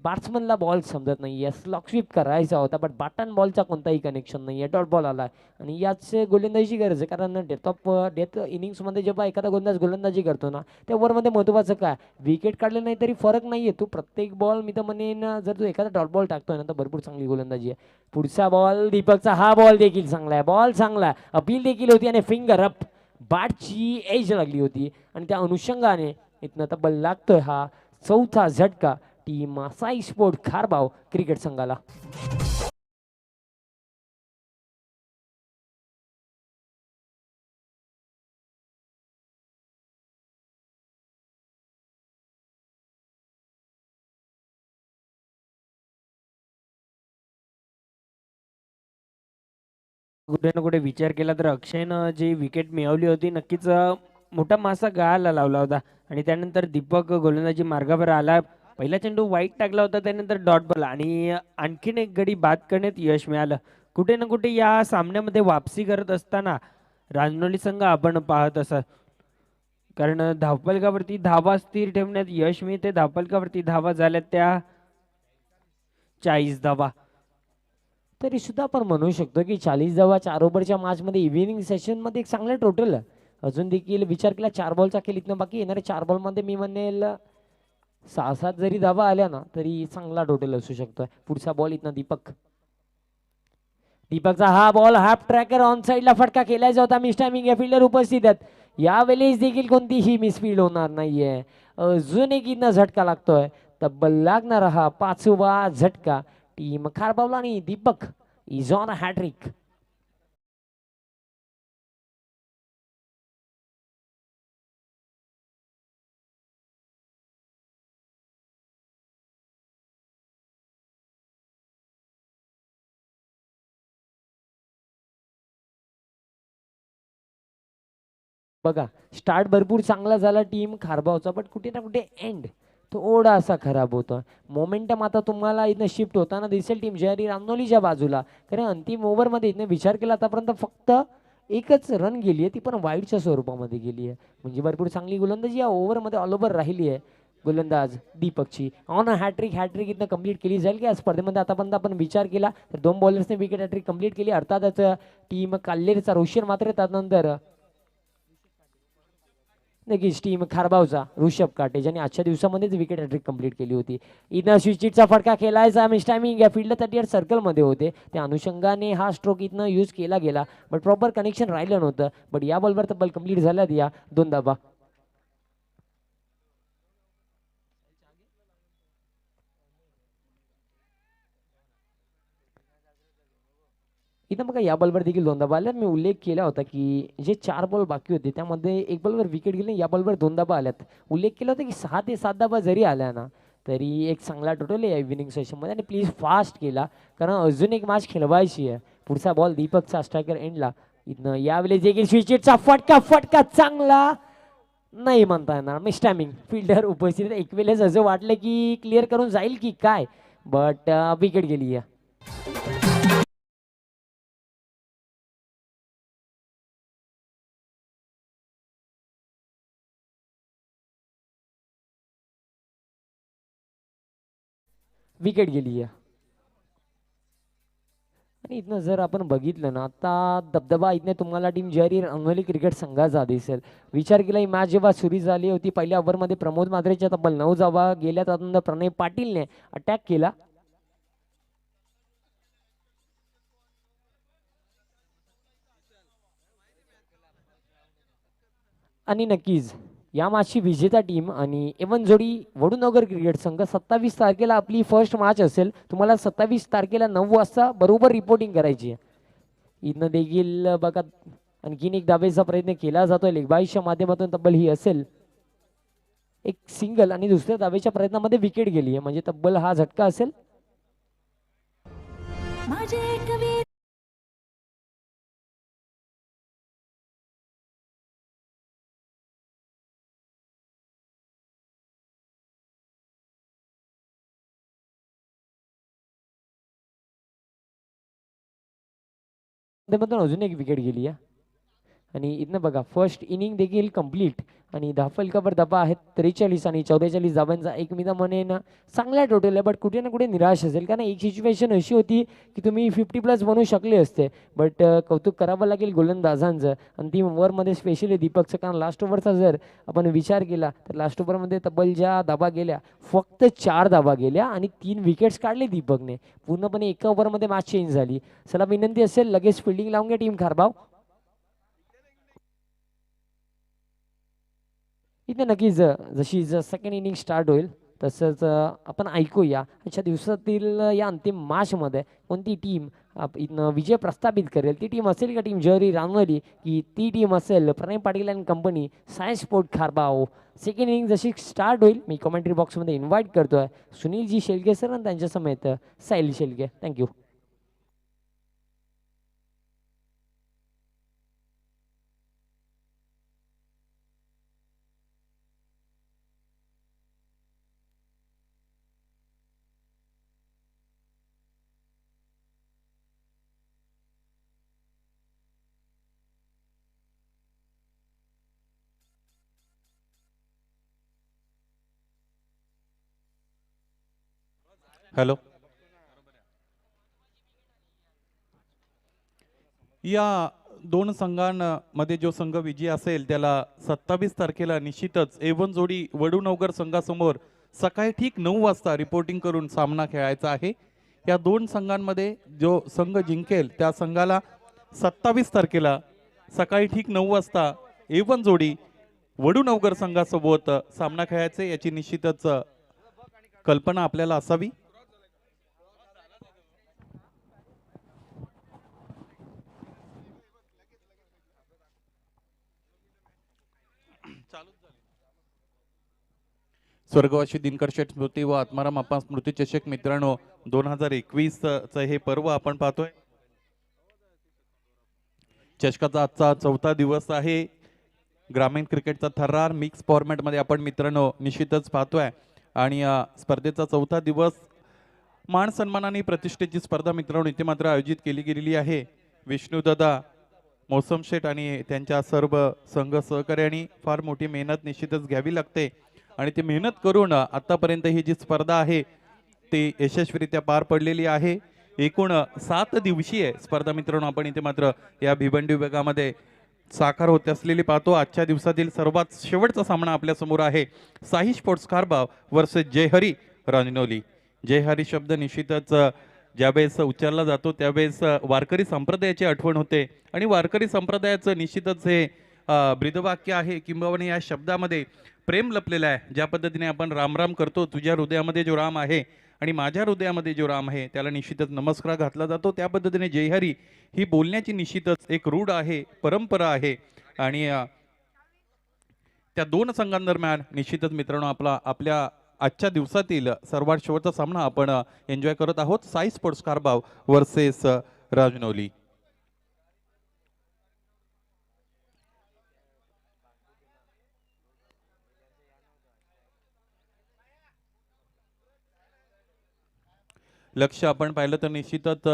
बॅट्समनला बॉल समजत नाहीये, स्लॉक स्वीप करायचा होता, बट बॅट बॉलचा कोणताही कनेक्शन नाहीये. डॉट बॉल आला आणि याच गोलंदाजीची गरज आहे, कारण डेथ इनिंग्समध्ये जेव्हा एखादा गोलंदाज गोलंदाजी करतो ना, त्या ओव्हरमध्ये महत्त्वाचं काय, विकेट काढले नाही तरी फरक नाहीये. तू प्रत्येक बॉल मी तर म्हणेन जर तू एखादा डॉट बॉल टाकतोय ना तर भरपूर चांगली गोलंदाजी आहे. पुढचा बॉल दीपकचा, हा बॉल देखील चांगला आहे, बॉल चांगला आहे, अपील देखील होती आणि फिंगर अप बॅटची एज लागली होती आणि त्या अनुषंगाने इथनं तब्बल लागतोय हा चौथा झटका टीम साई स्पोर्ट खारबाव क्रिकेट संघाला. कुठे ना कुठे विचार केला तर अक्षयनं जी विकेट मिळवली होती नक्कीच मोठा मासा गळाला लावला होता. आणि त्यानंतर दीपक गोलंदाजी मार्गावर आला. पहिला चेंडू वाईट टाकला होता, त्यानंतर डॉट बॉल आणि आणखीन एक गडी बाद करण्यात यश मिळालं. कुठे ना कुठे या सामन्यामध्ये वापसी करत असताना रांजनोली संघ आपण पाहत असत, कारण धावफलकावरती धावा स्थिर ठेवण्यात यश मिळते. धावफलकावरती धावा झाल्या त्या 40 धावा. तरी सुद्धा आपण म्हणू शकतो की 40 धावा 4 ओव्हरच्या मॅचमध्ये इव्हिनिंग सेशनमध्ये एक चांगलं टोटल. अजून देखील विचार केला 4 बॉलचा खेळ इथनं बाकी येणारे 4 बॉलमध्ये मी म्हणेल 6-7 जरी धावा आल्या ना तरी चांगला टोटल असू शकतो. पुढचा बॉल इथनं दीपकचा हा बॉल हाफ ट्रॅकर ऑन साईडला फटका केलायचा होता. मिस टायमिंग या फिल्डर उपस्थित आहेत. यावेळेस देखील कोणतीही मिसफील्ड होणार नाहीये. अजून एक इथनं झटका लागतोय, तब्बल लागणारा हा 5वा झटका टीम खारबावला आणि Deepak is on a hat trick. बघा स्टार्ट भरपूर चांगला झाला टीम खारबावचा, बट कुठे ना कुठे एंड थोडासा खराब होता. मोमेंटम आता तुम्हाला इथनं शिफ्ट होताना दिसेल टीम जयरी रामनोलीच्या बाजूला, कारण अंतिम ओव्हरमध्ये इथनं विचार केला आतापर्यंत फक्त एकच रन गेली आहे, ती पण वाईडच्या स्वरूपामध्ये गेली आहे. म्हणजे भरपूर चांगली गोलंदाजी या ओव्हरमध्ये ऑल ओव्हर राहिली आहे गोलंदाज दीपकची. ऑन हॅट्रिक इथनं कंप्लीट केली जाईल की या स्पर्धेमध्ये आतापर्यंत आपण विचार केला तर 2 बॉलर्सने विकेट हॅट्रिक कंप्लीट केली. अर्थातच टीम काल्लेरचा रोशन मात्र त्यानंतर नक्कीच टीम खारबावचा ऋषभ काटे ज्याने आजच्या दिवसामध्येच विकेट हॅट्रिक कंप्लीट केली होती. इथं स्विचिटचा फटका खेळायचा, मिस टायमिंग या फील्ड 38 सर्कलमध्ये होते, त्या अनुषंगाने हा स्ट्रोक इथनं यूज केला गेला, बट प्रॉपर कनेक्शन राहिलं नव्हतं. बट या बॉलवर तब्बल कंप्लीट झाल्यात या 2 धावा. इथं बघा या बॉलवर देखील 2 धावा आल्यात. मी उल्लेख केला होता की जे 4 बॉल बाकी होते त्यामध्ये एक बॉलवर विकेट गेली, या बॉलवर 2 धावा आल्यात. उल्लेख केला होता की 6 ते 7 धावा जरी आल्या ना तरी एक चांगला टोटल आहे इव्हिनिंग सेशनमध्ये. आणि प्लीज फास्ट केला कारण अजून एक मॅच खेळवायची आहे. पुढचा बॉल दीपकचा स्ट्रायकर एंडला. इथनं यावेळेस देखील स्विचचा फटका चांगला नाही म्हणता येणार, मिस टायमिंग फिल्डर उपस्थित. एक वेळेस असं वाटलं की क्लिअर करून जाईल की काय, बट विकेट गेली आहे. विकेट गेली आहे. आणि इथनं जर आपण बघितलं ना आता दबदबा इथने तुम्हाला टीम जयरी अंगोली क्रिकेट संघाचा दिसेल. विचार केला ही मॅच जेव्हा सुरू झाली होती पहिल्या ओव्हरमध्ये प्रमोद मात्रेच्या तब्बल 9 धावा गेल्या, त्यानंतर प्रणय पाटीलने अटॅक केला आणि नक्कीच या मॅचची विजेता टीम आणि एवन जोडी वडूनगर क्रिकेट संघ 27 तारखेला आपली फर्स्ट मॅच असेल. तुम्हाला 27 तारखेला 9 वाजता बरोबर रिपोर्टिंग करायची आहे. इथनं देखील बघा आणखीन एक धावेचा प्रयत्न केला जातोय लेगबाईच्या माध्यमातून. तब्बल ही असेल एक सिंगल आणि दुसऱ्या धावेच्या प्रयत्नामध्ये विकेट गेली आहे, म्हणजे तब्बल हा झटका असेल. माझे मधून अजून एक विकेट गेली आहे आणि इथनं बघा फर्स्ट इनिंग देखील कंप्लीट आणि 10 फलकावर धाबा आहेत 43 आणि 44 धाबांचा एक मी तर म्हणेन चांगला टोटल आहे. बट कुठे ना कुठे निराश असेल कारण एक सिच्युएशन अशी होती की तुम्ही 50+ बनवू शकले असते. बट कौतुक करावं लागेल गोलंदाजांचं अंतिम ओव्हरमध्ये स्पेशली दीपकचं. कारण लास्ट ओव्हरचा जर आपण विचार केला तर लास्ट ओव्हरमध्ये तब्बल ज्या धाबा गेल्या फक्त 4 धाबा गेल्या आणि 3 विकेट्स काढले दीपकने. पूर्णपणे एका ओव्हरमध्ये मॅच चेंज झाली. चला विनंती असेल लगेच फिल्डिंग लावून घ्या टीम खारबाव. इथे नक्कीच जशी सेकंड इनिंग स्टार्ट होईल तसंच आपण ऐकूया आजच्या दिवसातील या अंतिम मॅचमध्ये कोणती टीम इथनं विजय प्रस्थापित करेल. ती टीम असेल का टीम जरी रानवली की ती टीम असेल Pranay Patil and company science sport Kharbav. Second inning जशी स्टार्ट होईल मी कमेंट्री बॉक्समध्ये इन्व्हाइट करतोय सुनीलजी शेलके सर आणि त्यांच्या समेत साहिल शेलके. थँक्यू. हॅलो. या दोन संघांमध्ये जो संघ विजयी असेल त्याला 27 तारखेला निश्चितच एवन जोडी वडूनवगर संघासमोर सकाळी ठीक 9 वाजता रिपोर्टिंग करून सामना खेळायचा आहे. या दोन संघांमध्ये जो संघ जिंकेल त्या संघाला 27 तारखेला सकाळी ठीक 9 वाजता एवन जोडी वडूनवगर संघासोबत सामना खेळायचे. याची निश्चितच कल्पना आपल्याला असावी. स्वर्गवासी दिनकर शेठ स्मृती व आत्माराम अप्पा स्मृती चषक मित्रांनो 2021 च हे पर्व आपण पाहतोय. चषकाचा आजचा 4था दिवस आहे. ग्रामीण क्रिकेटचा थरार मिक्स फॉर्मॅट मध्ये आपण मित्रांनो निश्चितच पाहतोय आणि स्पर्धेचा 4था दिवस मान सन्मानाने प्रतिष्ठेची स्पर्धा मित्रांनो इथे मात्र आयोजित केली गेलेली आहे. विष्णुदादा मौसम शेठ आणि त्यांच्या सर्व संघ सहकार्याने फार मोठी मेहनत निश्चितच घ्यावी लागते आणि ती मेहनत करून आतापर्यंत ही जी स्पर्धा आहे ती यशस्वीरित्या पार पडलेली आहे. एकूण 7 दिवसीय स्पर्धा मित्रांनो आपण इथे मात्र या भिवंडी विभागामध्ये साकार होत असलेली पाहतो. आजच्या दिवसातील सर्वात शेवटचा सामना आपल्या समोर आहे साई स्पोर्ट्स खारबाव वर्सेस जयहरी रांजनोली. जयहरी शब्द निश्चितच ज्यावेळेस उच्चारला जातो त्यावेळेस वारकरी संप्रदायाची आठवण होते आणि वारकरी संप्रदायाचं निश्चितच हे ब्रीदवाक्य आहे किंबहुना या शब्दामध्ये प्रेम लपलेलं आहे. ज्या पद्धतीने आपण राम राम करतो तुझ्या हृदयामध्ये जो राम आहे आणि माझ्या हृदयामध्ये जो राम आहे त्याला निश्चितच नमस्कार घातला जातो. त्या पद्धतीने जयहरी ही बोलण्याची निश्चितच एक रूढ आहे परंपरा आहे आणि त्या दोन संघांदरम्यान निश्चितच मित्रांनो आपल्या आजच्या दिवसातील सर्वात शेवटचा सामना आपण एन्जॉय करत आहोत. Sai sports खारबाव versus राजनौली. लक्ष आपण पाहिलं तर निश्चितच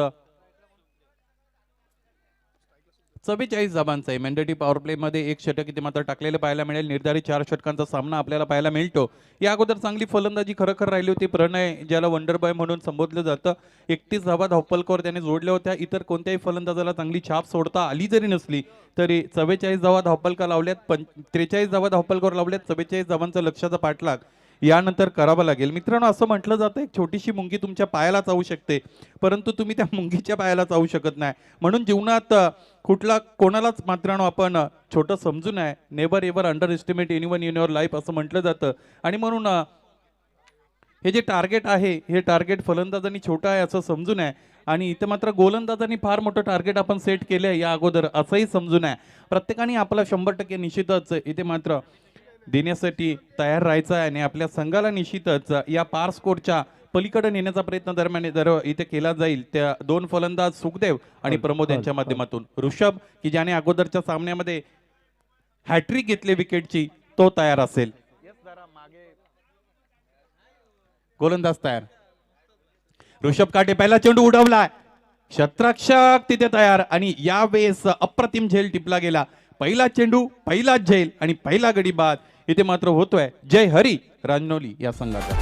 44 धाबांचा आहे. मॅन्डेटरी पॉवर प्ले मध्ये एक षटक इथे मात्र टाकलेलं पाहायला मिळेल. निर्धारित 4 षटकांचा सामना आपल्याला पाहायला मिळतो. या अगोदर चांगली फलंदाजी खरोखर राहिली होती. प्रणय ज्याला वंडरबॉय म्हणून संबोधलं जातं 31 धाबा धावपलकावर त्याने जोडल्या होत्या. इतर कोणत्याही फलंदाजाला चांगली छाप सोडता आली जरी नसली तरी 44 धावा धावपलका लावल्यात. 43 धावा धावपलकावर लावल्यात. 44 धावांचा लक्ष्याचा पाठलाग यानंतर करावा लागेल. मित्रांनो असं म्हटलं जातं एक छोटीशी मुंगी तुमच्या पायाला चावू शकते परंतु तुम्ही त्या मुंगीच्या पायाला चावू शकत नाही. म्हणून जीवनात कोणालाच मित्रांनो आपण छोटं समजू नये. Never ever under estimate anyone in your life असं म्हटलं जातं आणि म्हणून हे जे टार्गेट आहे हे टार्गेट फलंदाजांनी छोटं आहे असं समजू नये आणि इथे मात्र गोलंदाजांनी फार मोठं टार्गेट आपण सेट केलंय या अगोदर असंही समजू नये. प्रत्येकाने आपला 100% निश्चितच इथे मात्र देण्यासाठी तयार राहायचं आहे आणि आपल्या संघाला निश्चितच या पार स्कोरच्या पलीकडे नेण्याचा प्रयत्न दरम्यान इथे केला जाईल. त्या दोन फलंदाज सुखदेव आणि प्रमोद यांच्या माध्यमातून ऋषभ की ज्याने अगोदरच्या सामन्यामध्ये हॅट्रिक घेतली विकेटची तो तयार असेल. गोलंदाज तयार. ऋषभ काटे पहिला चेंडू उडवलाय क्षेत्ररक्षक तिथे तयार आणि यावेळेस अप्रतिम झेल टिपला गेला. पहिला चेंडू, पहिला झेल आणि पहिला गडी बाद इथे मात्र होतोय जय हरी रांजनोली या संघाचा.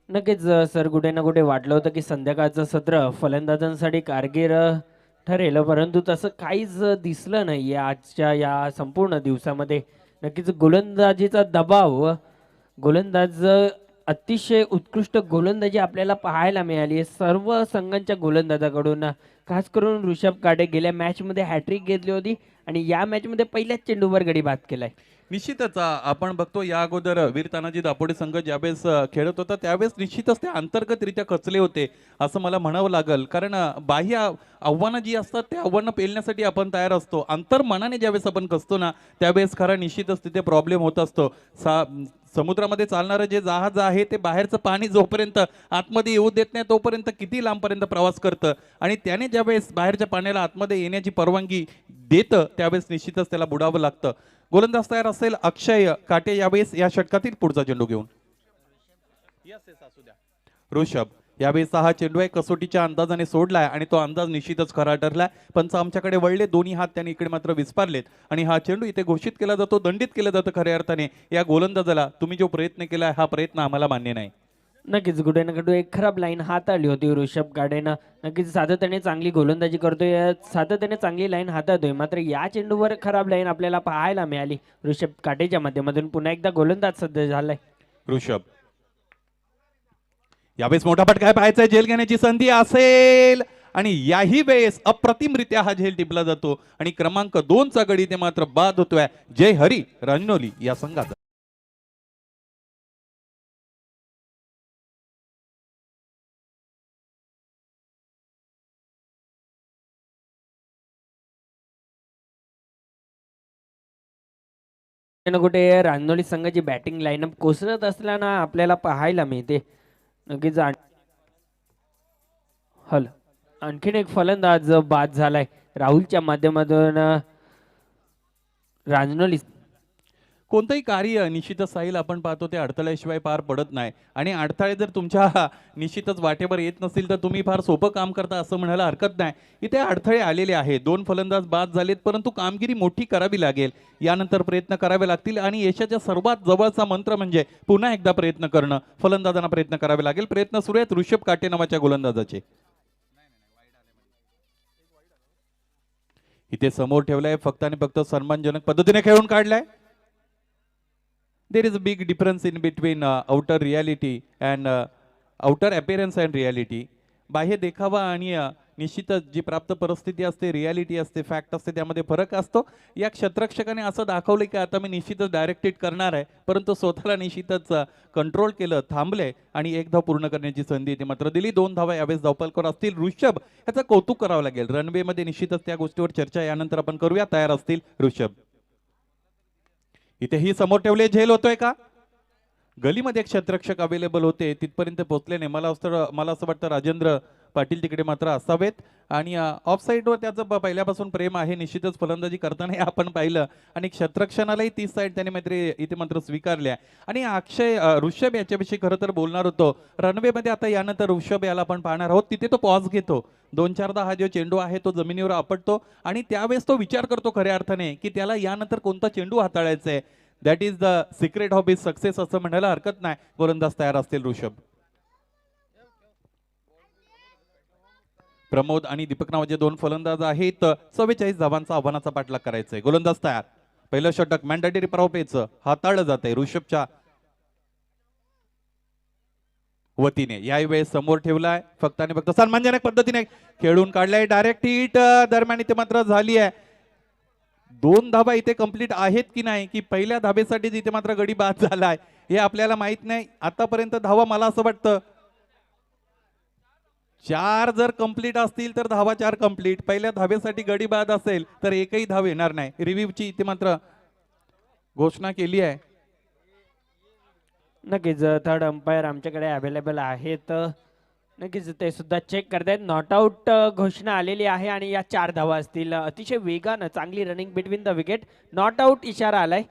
नक्कीच सर, कुठे ना कुठे वाटलं होतं की संध्याकाळचं सत्र फलंदाजांसाठी कारगर ठरेल, परंतु तसं काहीच दिसलं नाही आजच्या या संपूर्ण दिवसामध्ये. नक्कीच गोलंदाजीचा दबाव, गोलंदाज अतिशय उत्कृष्ट गोलंदाजी आपल्याला पाहायला मिळाली आहे सर्व संघांच्या गोलंदाजाकडून. खास करून ऋषभ काटे गेल्या मॅचमध्ये हॅट्रिक घेतली होती आणि या मॅचमध्ये पहिल्याच चेंडूवर गडी बाद केलाय. निश्चितच आपण बघतो या अगोदर वीर तानाजी दापोडे संघ ज्यावेळेस खेळत होता त्यावेळेस निश्चितच ते अंतर्गतरित्या खचले होते असं मला म्हणावं लागेल. कारण बाह्य आव्हानं जी असतात ते आव्हानं पेलण्यासाठी आपण तयार असतो. अंतर्मनाने ज्यावेळेस आपण खचतो ना त्यावेळेस खरा निश्चितच तिथे प्रॉब्लेम होत असतो. समुद्रामध्ये चालणारं जे जहाज आहे ते बाहेरचं पाणी जोपर्यंत आतमध्ये येऊ देत नाही तोपर्यंत किती लांबपर्यंत प्रवास करतं आणि त्याने ज्यावेळेस बाहेरच्या पाण्याला आतमध्ये येण्याची परवानगी देतं त्यावेळेस निश्चितच त्याला बुडावं लागतं. गोलंदाज तयार असेल अक्षय काटे यावेळेस या षटकातील पुढचा चेंडू घेऊन. ऋषभ यावेळेस हा चेंडू आहे कसोटीच्या अंदाजाने सोडलाय आणि तो अंदाज निश्चितच खरा ठरलाय. पंच आमच्याकडे वळले, दोन्ही हात त्यांनी इकडे मात्र विस्पारलेत आणि हा चेंडू इथे घोषित केला जातो, दंडित केलं जातं खऱ्या अर्थाने. या गोलंदाजाला तुम्ही जो प्रयत्न केलाय हा प्रयत्न आम्हाला मान्य नाही. नक्कीच कुठे ना कुठे एक खराब लाईन हाताळली होती ऋषभ काटेनं. नक्कीच सातत्याने चांगली गोलंदाजी करतोय, सातत्याने चांगली लाईन हाताळतोय, मात्र या चेंडूवर खराब लाईन आपल्याला पाहायला मिळाली ऋषभ काटेच्या माध्यमातून. पुन्हा एकदा गोलंदाज सध्या झालाय ऋषभ. यावेळेस मोठा फटका पाहायचा, झेल घेण्याची संधी असेल आणि याही वेळेस अप्रतिमरित्या हा झेल टिपला जातो आणि क्रमांक 2 चा गडी ते मात्र बाद होतोय जय हरी रांजनोली या संघाचा. कुठे ना कुठे रांजोली संघाची बॅटिंग लाईनअप कोसळत असताना आपल्याला पाहायला मिळते. नक्कीच आणखीन एक फलंदाज बाद झालाय राहुलच्या माध्यमातून. रांजनोली कोणतंही कार्य निश्चितच साहिल आपण पाहतो ते अडथळ्याशिवाय पार पडत नाही आणि अडथळे जर तुमच्या निश्चितच वाटेवर येत नसतील तर तुम्ही फार सोपं काम करता असं म्हणायला हरकत नाही. इथे अडथळे आलेले आहेत, 2 फलंदाज बाद झालेत, परंतु कामगिरी मोठी करावी लागेल. यानंतर प्रयत्न करावे लागतील आणि यशाच्या सर्वात जवळचा मंत्र म्हणजे पुन्हा एकदा प्रयत्न करणं. फलंदाजांना प्रयत्न करावे लागेल. प्रयत्न सुरू आहेत ऋषभ काटे नावाच्या गोलंदाजाचे. इथे समोर ठेवलाय, फक्त आणि फक्त सन्मानजनक पद्धतीने खेळून काढलाय. There is a big difference in between outer reality and outer appearance and reality. बाह्य देखावा आणि निश्चितच जी प्राप्त परिस्थिती असते, रियालिटी असते, फॅक्ट असते, त्यामध्ये फरक असतो. या क्षेत्ररक्षकाने असं दाखवलं की आता मी निश्चितच डायरेक्ट हिट करणार आहे, परंतु स्वतःला निश्चितच कंट्रोल केलं, थांबले आणि एक धाव पूर्ण करण्याची संधी ती मात्र दिली. 2 धावा यावेळेस धावपलकर असतील ऋषभ, याचं कौतुक करावं लागेल. रनवे मध्ये निश्चितच त्या गोष्टीवर चर्चा यानंतर आपण करूया. तयार असतील ऋषभ. इथे ही समोर ठेवले, झेल होतोय का? गलीमध्ये एक क्षेत्ररक्षक अवेलेबल होते, तिथपर्यंत पोहोचले नाही. मला असं वाटतं राजेंद्र पाटील तिकडे मात्र असावेत आणि ऑफ साईडवर त्याचं पहिल्यापासून प्रेम आहे. निश्चितच फलंदाजी करताना आपण पाहिलं आणि क्षेत्ररक्षणालाही 30 साईड त्याने मात्र इथे मात्र स्वीकारल्या. आणि ऋषभ याच्याविषयी खरं तर बोलणार होतो. रनवेमध्ये आता यानंतर ऋषभ याला आपण पाहणार आहोत. तिथे तो पॉज घेतो, 2-4दा हा जो चेंडू आहे तो जमिनीवर आपटतो आणि त्यावेळेस तो विचार करतो खऱ्या अर्थाने की त्याला यानंतर कोणता चेंडू हाताळायचा आहे. That is the secret of his success असं म्हणायला हरकत नाही. गोलंदाज तयार असतील ऋषभ. प्रमोद आणि दीपक नावाचे 2 फलंदाज आहेत. 44 धावांचा आव्हानाचा पाठलाग करायचा आहे. गोलंदाज तयार. पहिलं षटक मॅन्डेटरी प्रॉपेचं हाताळलं जात आहे ऋषभच्या वतीने. यावेळेस समोर ठेवलाय, फक्त आणि फक्त सन्मानजनक पद्धतीने खेळून काढलाय. डायरेक्ट हिट दरम्यान इथे मात्र झाली आहे. 2 धाबा इथे कंप्लीट आहेत की नाही, की पहिल्या धाबेसाठी इथे मात्र गडी बाद झालाय हे आपल्याला माहित नाही. आतापर्यंत धावा मला असं वाटतं 4 जर कंप्लीट असतील तर धावा 4 कंप्लीट. पहिल्या धाबेसाठी गडी बाद असेल तर एकही धाव येणार नाही. रिव्ह्यूची इथे मात्र घोषणा केली आहे. नक्कीच थर्ड अंपायर आमच्याकडे अवेलेबल आहेत. नक्कीच ते सुद्धा चेक करतायत. नॉट आउट घोषणा आलेली आहे आणि या 4 धावा असतील. अतिशय वेगानं चांगली running between the wicket. Not out इशारा आलाय.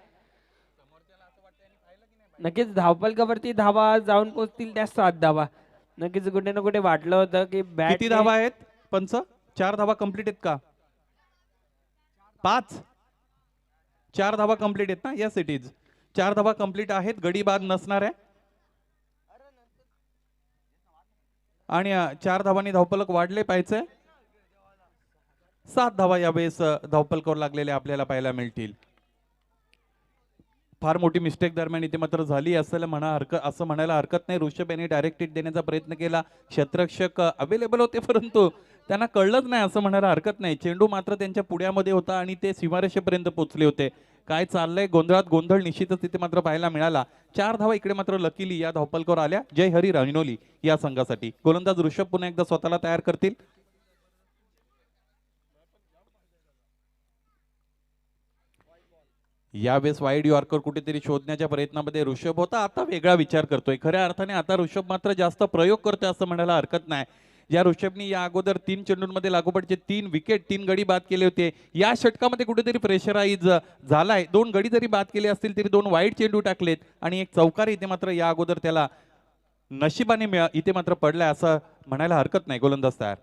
नक्कीच धावफलकावरती धावा जाऊन पोहोचतील त्या 7 धावा. नक्कीच कुठे ना कुठे वाटलं होतं की बॅट किती धावा आहेत पंच? 4 धावा कंप्लीट आहेत का? 5. 4 धावा कंप्लीट आहेत ना? Yes it is. 4 धावा कंप्लीट आहेत. गडी बाद नसणार आहे आणि 4 धावांनी धावफलक वाढले पाहिजे. 7 धावा यावेळेस धावफलकावर लागलेल्या आपल्याला पाहायला मिळतील. फार मोठी मिस्टेक दरम्यान इथे मात्र झाली असेल असं म्हणायला हरकत नाही. ऋषभ यांनी डायरेक्ट हिट देण्याचा प्रयत्न केला. क्षेत्ररक्षक अवेलेबल होते परंतु त्यांना कळलंच नाही असं म्हणायला हरकत नाही. चेंडू मात्र त्यांच्या पुढ्यामध्ये होता आणि ते सीमारेषेपर्यंत पोहोचले होते. काय चाललंय गोंधळात गोंधळ निश्चितच तिथे मात्र पाहायला मिळाला. 4 धावा इकडे मात्र लकीली या धावफलकावर आल्या जय हरी रांजनोली या संघासाठी. गोलंदाज ऋषभ पुन्हा एकदा स्वतःला तयार करतील. यावेळेस वाईड यॉर्कर कुठेतरी शोधण्याच्या प्रयत्नामध्ये ऋषभ होता. आता वेगळा विचार करतोय. खऱ्या अर्थाने आता ऋषभ मात्र जास्त प्रयोग करतोय असं म्हणायला हरकत नाही. या ऋषभनी या अगोदर 3 चेंडूंमध्ये लागोपाठचे 3 विकेट 3 गडी बाद केले होते. या षटकामध्ये कुठेतरी प्रेशराईज झालाय. 2 गडी जरी बाद केले असतील तरी 2 वाईड चेंडू टाकलेत आणि एक चौकारी इथे मात्र या अगोदर त्याला नशिबाने इथे मात्र पडलाय असं म्हणायला हरकत नाही. गोलंदाज तयार.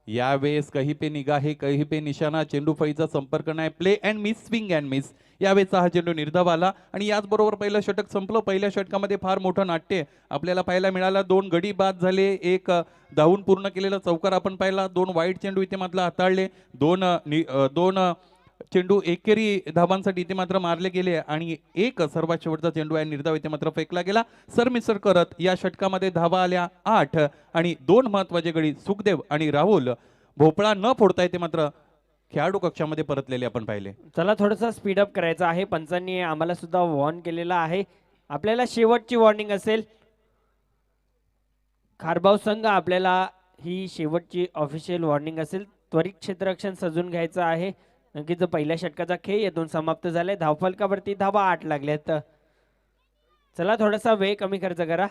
यावेळेस कही पे निगाहे कही पे निशाणा. चेंडू फळीचा संपर्क नाही. Play and miss, swing and miss. यावेळेचा हा चेंडू निर्धाव आला आणि याचबरोबर पहिलं षटक संपलं. पहिल्या षटकामध्ये फार मोठं नाट्य आपल्याला पाहायला मिळालं. 2 गडी बाद झाले. एक धावून पूर्ण केलेला चौकार आपण पाहिला. 2 वाईट चेंडू इथे मात्र हाताळले. 2 चेंडू एकेरी धावांसाठी इथे मात्र मारले गेले आणि एक सर्वात शेवटचा चेंडू आहे निर्धाव इथे मात्र फेकला गेला. सरमिसर करत या षटकामध्ये धावा आल्या 8 आणि 2 महत्वाचे गडी सुखदेव आणि राहुल भोपळा न फोडता इथे मात्र खेळाडू कक्षामध्ये परतलेले आपण पाहिले. चला थोडंसं स्पीडअप करायचं आहे. पंचांनी आम्हाला सुद्धा वॉर्न केलेला आहे. आपल्याला शेवटची वॉर्निंग असेल. खारबाव संघ आपल्याला ही शेवटची ऑफिशियल वॉर्निंग असेल. त्वरित क्षेत्ररक्षण सजून घ्यायचं आहे. नक्कीच पहिल्या षटकाचा खेळ यातून समाप्त झालाय. धावफलकावरती धावा 8 लागल्यात. चला थोडासा वेळ कमी खर्च करा.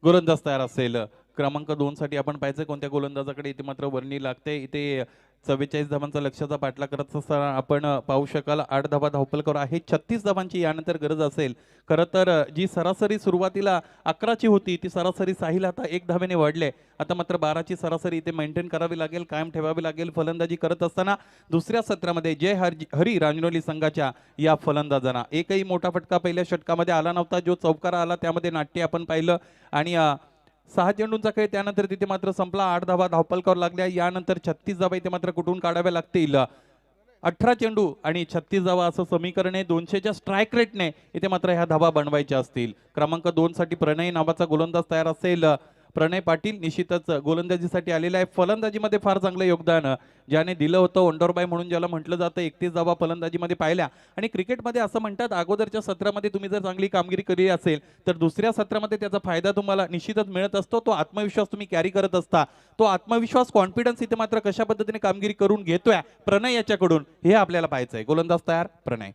गोलंदाज तयार असेल. क्रमांक 2 साठी आपण पाहिजे कोणत्या गोलंदाजाकडे इथे मात्र वर्णी लागते. इथे 44 धावांचा लक्ष्याचा पाठलाग करत असताना आपण पाहू शकाल 8 धावा धावफलकावर आहे. 36 धावांची यानंतर गरज असेल. खरं तर जी सरासरी सुरुवातीला 11ची होती ती सरासरी साहिल आता 1 धावेने वाढले. आता मात्र 12ची सरासरी इथे मेंटेन करावी लागेल, कायम ठेवावी लागेल. फलंदाजी करत असताना दुसऱ्या सत्रामध्ये जय हरी रांजनोली संघाच्या या फलंदाजांना एकही मोठा फटका पहिल्या षटकामध्ये आला नव्हता. जो चौकारा आला त्यामध्ये नाट्य आपण पाहिलं आणि 6 चेंडूंचा खेळ त्यानंतर तिथे मात्र संपला. 8 धावा धावफलकावर लागल्या. यानंतर 36 धावा इथे मात्र कुठून काढाव्या लागतील. 18 चेंडू आणि 36 धावा असं समीकरण आहे. 200च्या स्ट्राईक रेटने इथे मात्र ह्या धावा बनवायच्या असतील. क्रमांक 2 साठी प्रणय नावाचा गोलंदाज तयार असेल. प्रणय पाटील निश्चितच गोलंदाजीसाठी आलेला आहे. फलंदाजीमध्ये फार चांगलं योगदान ज्याने दिलं होतं. वंडरबाय म्हणून ज्याला म्हटलं जातं. 31 धावा फलंदाजीमध्ये पाहिल्या आणि क्रिकेटमध्ये असं म्हणतात अगोदरच्या सत्रामध्ये तुम्ही जर चांगली कामगिरी केली असेल तर दुसऱ्या सत्रामध्ये त्याचा फायदा तुम्हाला निश्चितच मिळत असतो. तो आत्मविश्वास तुम्ही कॅरी करत असता. तो आत्मविश्वास कॉन्फिडन्स इथे मात्र कशा पद्धतीने कामगिरी करून घेतोय प्रणय याच्याकडून हे आपल्याला पाहायचंय. गोलंदाज तयार प्रणय.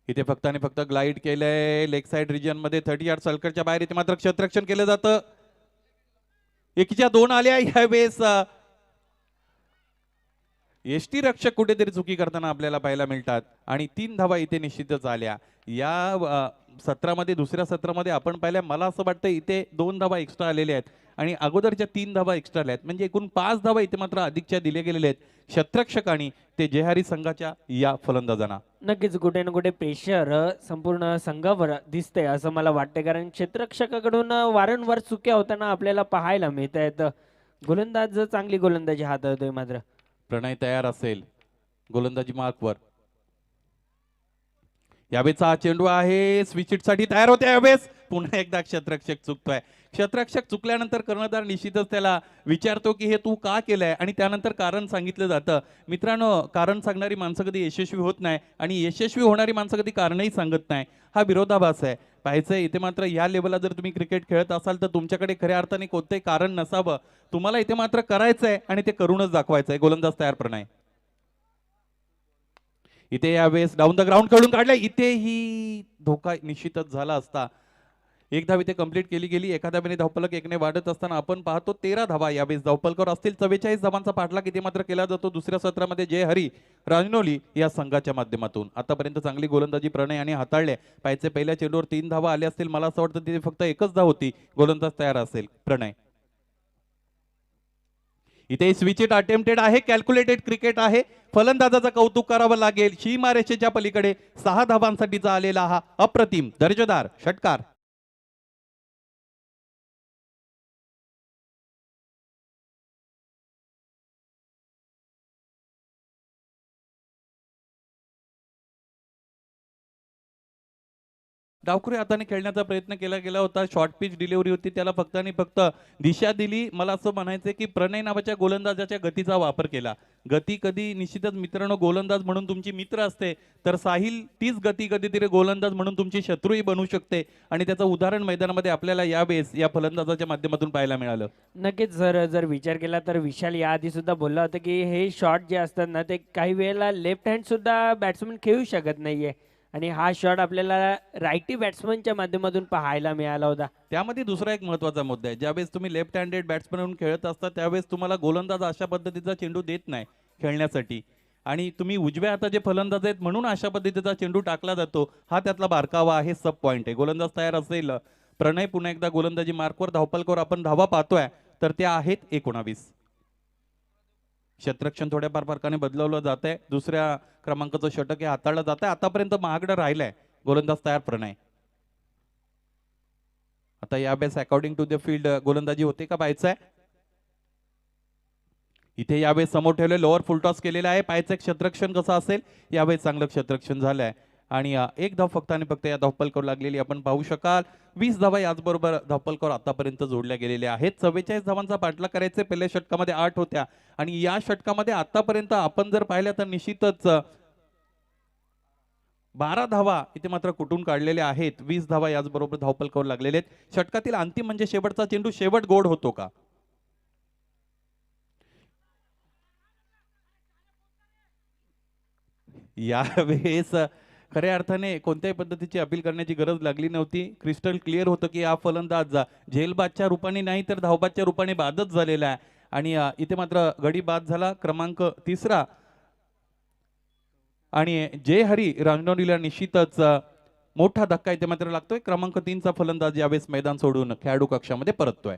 इथे फक्त आणि फक्त ग्लाइड केलंय लेग साइड रिजन मध्ये 30 यार्ड सर्कलच्या बाहेर. इथे मात्र क्षेत्ररक्षण केलं जातं. 1च्या 2 आल्या. यावेळेस यष्टी रक्षक कुठेतरी चुकी करताना आपल्याला पाहायला मिळतात आणि 3 धावा इथे निश्चितच आल्या. या सत्रामध्ये दुसऱ्या सत्रामध्ये आपण पाहिल्या मला असं वाटतं इथे 2 धावा एक्स्ट्रा आलेल्या आहेत आणि अगोदरच्या 3 धावा एक्स्ट्रा आल्या आहेत. म्हणजे एकूण 5 धावा इथे मात्र अधिकच्या दिल्या गेलेल्या आहेत क्षेत्ररक्षकांनी ते जयहरी संघाच्या या फलंदाजांना. नक्कीच कुठे ना कुठे प्रेशर संपूर्ण संघावर दिसतंय असं मला वाटतं. कारण क्षेत्ररक्षकाकडून वारंवार चुक्या होताना आपल्याला पाहायला मिळत आहेत. गोलंदाज चांगली गोलंदाजी हाताळतोय मात्र. प्रणय तयार असेल. गोलंदाजी मार्कवर. यावेळेचा हा चेंडू आहे स्विच हिट साठी तयार होते. यावेळेस पुन्हा एकदा क्षेत्ररक्षक चुकतोय. क्षेत्ररक्षक चुकल्यानंतर कर्णधार निश्चितच त्याला विचारतो की हे तू का केलंय आणि त्यानंतर कारण सांगितलं जातं. मित्रांनो कारण सांगणारी माणसं कधी यशस्वी होत नाही आणि यशस्वी होणारी माणसं कधी कारणही सांगत नाही. हा विरोधाभास आहे. पाहायचंय इथे मात्र या लेवलला जर तुम्ही क्रिकेट खेळत असाल तर तुमच्याकडे खऱ्या अर्थाने कोणतंही कारण नसावं. तुम्हाला इथे मात्र करायचंय आणि ते करूनच दाखवायचंय. गोलंदाज तयार प्रणय. इथे यावेळेस डाऊन द ग्राउंड कडून काढलं, इथेही धोका निश्चितच झाला असता. एक धाव इथे कंप्लीट केली गेली. एका धावेने धावफलक एकने वाढत असताना आपण पाहतो 13 धावा यावेळेस धावफलकावर असतील. 44 धावांचा पाठलाग इथे मात्र केला जातो दुसऱ्या सत्रामध्ये जय हरी राजनोली या संघाच्या माध्यमातून. आतापर्यंत चांगली गोलंदाजी प्रणय आणि हाताळले. पाहिजे पहिल्या चेंडूवर 3 धावा आल्या असतील. मला असं वाटतं तिथे फक्त एकच धाव होती. गोलंदाज तयार असेल प्रणय. इथे स्विचिट अटेम्प्टेड आहे. कॅल्क्युलेटेड क्रिकेट आहे. फलंदाजाचं कौतुक करावं लागेल. सीमारेषेच्या पलीकडे 6 धावांसाठीचा आलेला हा अप्रतिम दर्जेदार षटकार. डावखुरी हाताने खेळण्याचा प्रयत्न केला गेला होता. शॉर्ट पिच डिलिव्हरी होती. त्याला फक्त आणि फक्त दिशा दिली. मला असं म्हणायचं की प्रणय नावाच्या गोलंदाजाच्या गतीचा वापर केला. गती कधी निश्चितच मित्रांनो गोलंदाज म्हणून तुमची मित्र असते, तर साहिल तीच गती कधीतरी गोलंदाज म्हणून तुमची शत्रूही बनू शकते. आणि त्याचं उदाहरण मैदानामध्ये आपल्याला यावेळेस या फलंदाजाच्या माध्यमातून पाहायला मिळालं. नक्कीच जर विचार केला तर विशाल याआधी सुद्धा बोलला होता की हे शॉट जे असतात ना ते काही वेळेला लेफ्ट हँड सुद्धा बॅट्समन खेळू शकत नाहीये आणि हा शॉट आपल्याला रायटी बॅट्समनच्या माध्यमातून पाहायला मिळाला होता. त्यामध्ये दुसरा एक महत्त्वाचा मुद्दा आहे. ज्यावेळेस तुम्ही लेफ्ट हँडेड बॅट्समन म्हणून खेळत असता त्यावेळेस तुम्हाला गोलंदाज अशा पद्धतीचा चेंडू देत नाही खेळण्यासाठी. आणि तुम्ही उजव्या हाताचे फलंदाज आहेत म्हणून अशा पद्धतीचा चेंडू टाकला जातो. हा त्यातला बारकावा आहे, सब पॉईंट आहे. गोलंदाज तयार असेल प्रणय. पुन्हा एकदा गोलंदाजी मार्कवर धावपलकावर आपण धावा पाहतोय तर त्या आहेत 19. क्षेत्ररक्षण थोड्याफार फरकाने बदलवलं जात आहे. दुसऱ्या क्रमांकाचं षटक हे हाताळलं जात आहे. आतापर्यंत महागडं राहिलंय. गोलंदाज तयार प्रणय. आता यावेळेस अकॉर्डिंग टू द फील्ड गोलंदाजी होते का पाहायचं आहे. इथे यावेळेस समोर ठेवले लोअर फुलटॉस केलेला आहे. पाहायचं क्षेत्ररक्षण कसं असेल. यावेळेस चांगलं क्षेत्ररक्षण झालंय आणि एक धाव फक्त आणि फक्त या धावपलकावर लागलेली आपण पाहू शकाल. 20 धावा याचबरोबर धावपलकावर आतापर्यंत जोडल्या गेलेल्या आहेत. 44 धावांचा पाठलाग करायचे. पहिल्या षटकामध्ये 8 होत्या आणि या षटकामध्ये आतापर्यंत आपण जर पाहिल्या तर निश्चितच 12 धावा इथे मात्र कुठून काढलेल्या आहेत. 20 धावा याचबरोबर धावपलकावर लागलेले आहेत. षटकातील अंतिम म्हणजे शेवटचा चेंडू शेवट गोड होतो का. यावेळेस खऱ्या अर्थाने कोणत्याही पद्धतीची अपील करण्याची गरज लागली नव्हती. क्रिस्टल क्लिअर होतं की हा फलंदाज झेलबादच्या रूपाने नाही तर धावबादच्या रूपाने बादच झालेला आहे. आणि इथे मात्र गडी बाद झाला. क्रमांक 3 आणि जय हरी रांजणोलीला निश्चितच मोठा धक्का इथे मात्र लागतोय. क्रमांक 3चा फलंदाज यावेळेस मैदान सोडून खेळाडू कक्षामध्ये परततोय.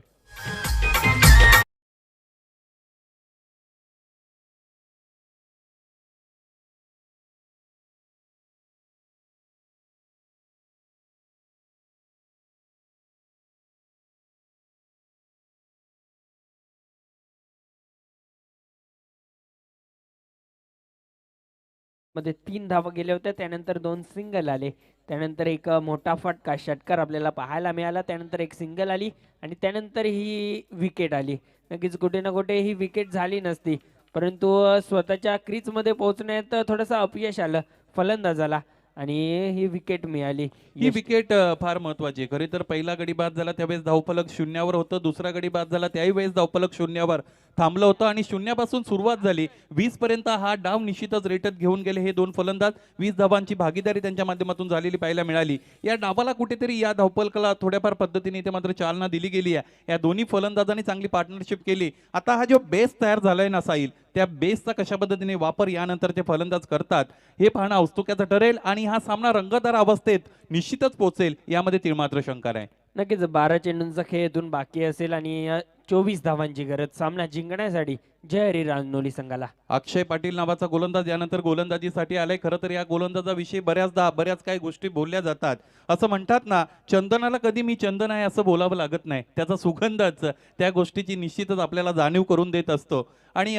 मध्ये 3 धावा गेल्या होत्या. त्यानंतर 2 सिंगल आले. त्यानंतर एक मोठा फटका षटकार आपल्याला पाहायला मिळाला. त्यानंतर एक सिंगल आली आणि त्यानंतर ही विकेट आली. नक्कीच कुठे ना कुठे ही विकेट झाली नसती, परंतु स्वतःच्या क्रीजमध्ये पोहोचण्यात थोडंसं अपयश आलं फलंदाजाला आणि ही विकेट मिळाली. ही विकेट फार महत्वाची आहे. खरे तर पहिला गडी बाद झाला त्यावेळेस धावफलक शून्यावर होतं. दुसरा गडी बाद झाला त्याही वेळेस धावफलक शून्यावर थांबलं होतं आणि शून्यापासून सुरुवात झाली. 20 पर्यंत हा डाव निश्चितच रेटत घेऊन गेले हे दोन फलंदाज. 20 धावांची भागीदारी त्यांच्या माध्यमातून झालेली पाहायला मिळाली. या डावाला कुठेतरी या धावफलकाला थोड्याफार पद्धतीने इथे मात्र चालना दिली गेली आहे. या दोन्ही फलंदाजांनी चांगली पार्टनरशिप केली. आता हा जो बेस तयार झालाय ना साईल, त्या बेसचा कशा पद्धतीने वापर यानंतर ते फलंदाज करतात हे पाहणं औत्सुक्याचं ठरेल आणि हा सामना रंगतदार अवस्थेत निश्चितच पोहोचेल यामध्ये तिळमात्र शंका नाही. नक्कीच 12 चेंडूंचा खेळ इथून बाकी असेल आणि 24 धावांची गरज सामना जिंकण्यासाठी जय हरी रांजणोली संघाला. अक्षय पाटील नावाचा गोलंदाज यानंतर गोलंदाजीसाठी आलाय. खरं तर या गोलंदाजाविषयी बऱ्याच काही गोष्टी बोलल्या जातात. असं म्हणतात ना, चंदनाला कधी मी चंदन आहे असं बोलावं लागत नाही. त्याचा सुगंधच त्या गोष्टीची निश्चितच आपल्याला जाणीव करून देत असतो आणि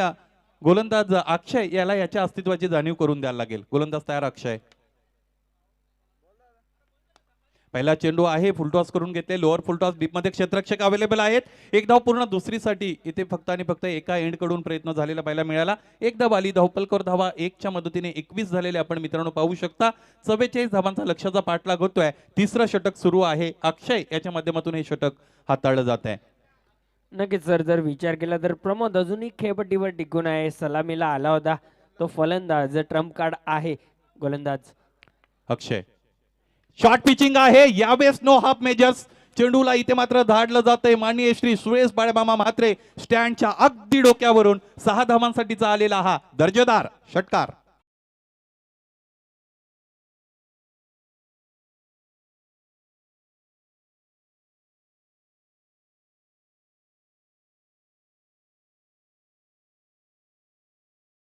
गोलंदाज अक्षय याला याच्या अस्तित्वाची जाणीव करून द्यायला लागेल. गोलंदाज तयार अक्षय. पहिला चेंडू आहे फुलटॉस करून घेतले. लोअर फुलटॉस डीप मध्ये क्षेत्ररक्षक अवेलेबल आहेत. एक धाव पूर्ण दुसरीसाठी इथे फक्त आणि फक्त एका एंड कडून प्रयत्न झालेला पाहायला मिळाला. एक धाव आली. धावपलकर धावा 1च्या मदतीने 21 झालेले आपण मित्रांनो पाहू शकता. 44 धावांचा लक्ष्याचा पाठलाग होतोय. तिसरं षटक सुरू आहे. अक्षय याच्या माध्यमातून हे षटक हाताळलं जात आहे. नक्कीच सर, जर विचार केला तर प्रमोद अजूनही खेळपट्टीवर टिकून आहे. सलामीला आला होता तो फलंदाज ट्रम्प कार्ड आहे गोलंदाज अक्षय शॉर्ट पिचिंग आहे यावेळेस नो हाफ मेजर्स. चेंडूला इथे मात्र धाडलं जातंय. माननीय श्री सुरेश बाळमामा म्हात्रे स्टँडच्या अगदी डोक्यावरून 6 धावांसाठीचा आलेला हा दर्जेदार षटकार.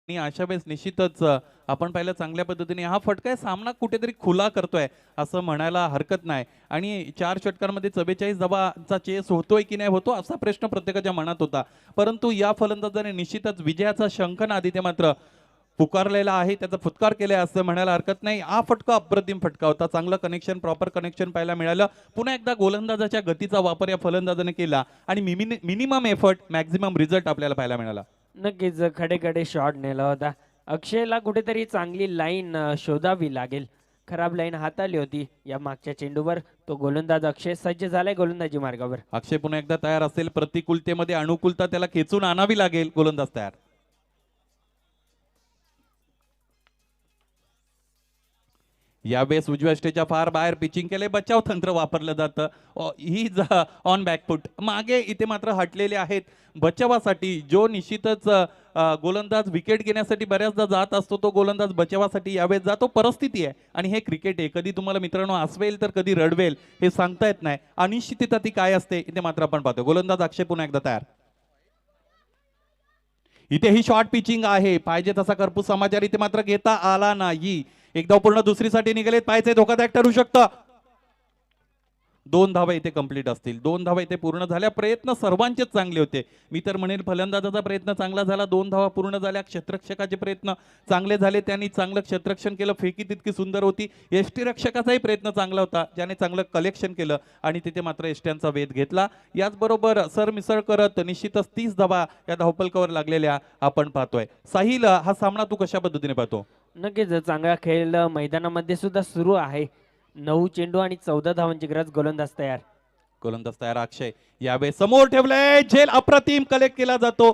आणि अशा वेळेस निश्चितच आपण पाहिलं चांगल्या पद्धतीने हा फटका सामना कुठेतरी खुला करतोय असं म्हणायला हरकत नाही. आणि 4 षटकांमध्ये 44 धावांचा चेस होतोय की नाही होतो असा प्रश्न प्रत्येकाच्या मनात होता. परंतु या फलंदाजाने निश्चितच विजयाचा शंखनाद इथे मात्र पुकारलेला आहे, त्याचा फुत्कार केलाय असं म्हणायला हरकत नाही. हा फटका अप्रतिम फटका होता. चांगलं कनेक्शन, प्रॉपर कनेक्शन पाहायला मिळालं. पुन्हा एकदा गोलंदाजाच्या गतीचा वापर या फलंदाजाने केला आणि मिनिमम एफर्ट मॅक्झिमम रिझल्ट आपल्याला पाहायला मिळाला. नक्कीच खडे शॉट नेला होता. अक्षयला कुठेतरी चांगली लाईन शोधावी लागेल. खराब लाईन हाताळली होती या मागच्या चेंडूवर. तो गोलंदाज अक्षय सज्ज झालाय गोलंदाजी मार्गावर. अक्षय पुन्हा एकदा तयार असेल. प्रतिकूलतेमध्ये अनुकूलता त्याला खेचून आणावी लागेल. गोलंदाज तयार. यावेळेस उजव्या स्टेजच्या फार बाहेर पिचिंग केले. बचाव तंत्र वापरलं जातं. ही ऑन बॅकफुट मागे इथे मात्र हटलेले आहेत बचावासाठी. जो निश्चितच गोलंदाज विकेट घेण्यासाठी बऱ्याचदा जात असतो तो गोलंदाज बचावासाठी यावेळेस जातो. परिस्थिती आहे आणि हे क्रिकेट आहे. कधी तुम्हाला मित्रांनो हसवेल तर कधी रडवेल हे सांगता येत नाही. अनिश्चितता ती काय असते इथे मात्र आपण पाहतो. गोलंदाज अक्षय पुन्हा एकदा तयार. इथे ही शॉर्ट पिचिंग आहे. पाहिजे तसा कर्पूस समाचार इथे मात्र घेता आला नाही. एकदा पूर्ण दुसरीसाठी निघालेत. पाहिजे धोकादायक ठरू शकतं. 2 धावा इथे कंप्लीट असतील. 2 धावा इथे पूर्ण झाल्या. प्रयत्न सर्वांचेच चांगले होते. मी तर म्हणेल फलंदाजाचा प्रयत्न चांगला झाला. 2 धावा पूर्ण झाल्या. क्षेत्ररक्षकाचे प्रयत्न चांगले झाले. त्यांनी चांगलं क्षेत्ररक्षण केलं. फेकी तितकी सुंदर होती. यष्टीरक्षकाचाही प्रयत्न चांगला होता ज्याने चांगलं कलेक्शन केलं आणि तिथे मात्र यष्ट्यांचा वेध घेतला. याचबरोबर सरमिसळ करत निश्चितच 30 धावा या धावपलकावर लागलेल्या आपण पाहतोय. साहिल हा सामना तू कशा पद्धतीने पाहतो? नक्कीच चांगला खेळ मैदानामध्ये सुद्धा सुरू आहे. 9 चेंडू आणि 14 धावांची गरज. गोलंदाज तयार. गोलंदाज तयार. अक्षय यावेळेस समोर ठेवलंय. झेल अप्रतिम कलेक्ट केला जातो.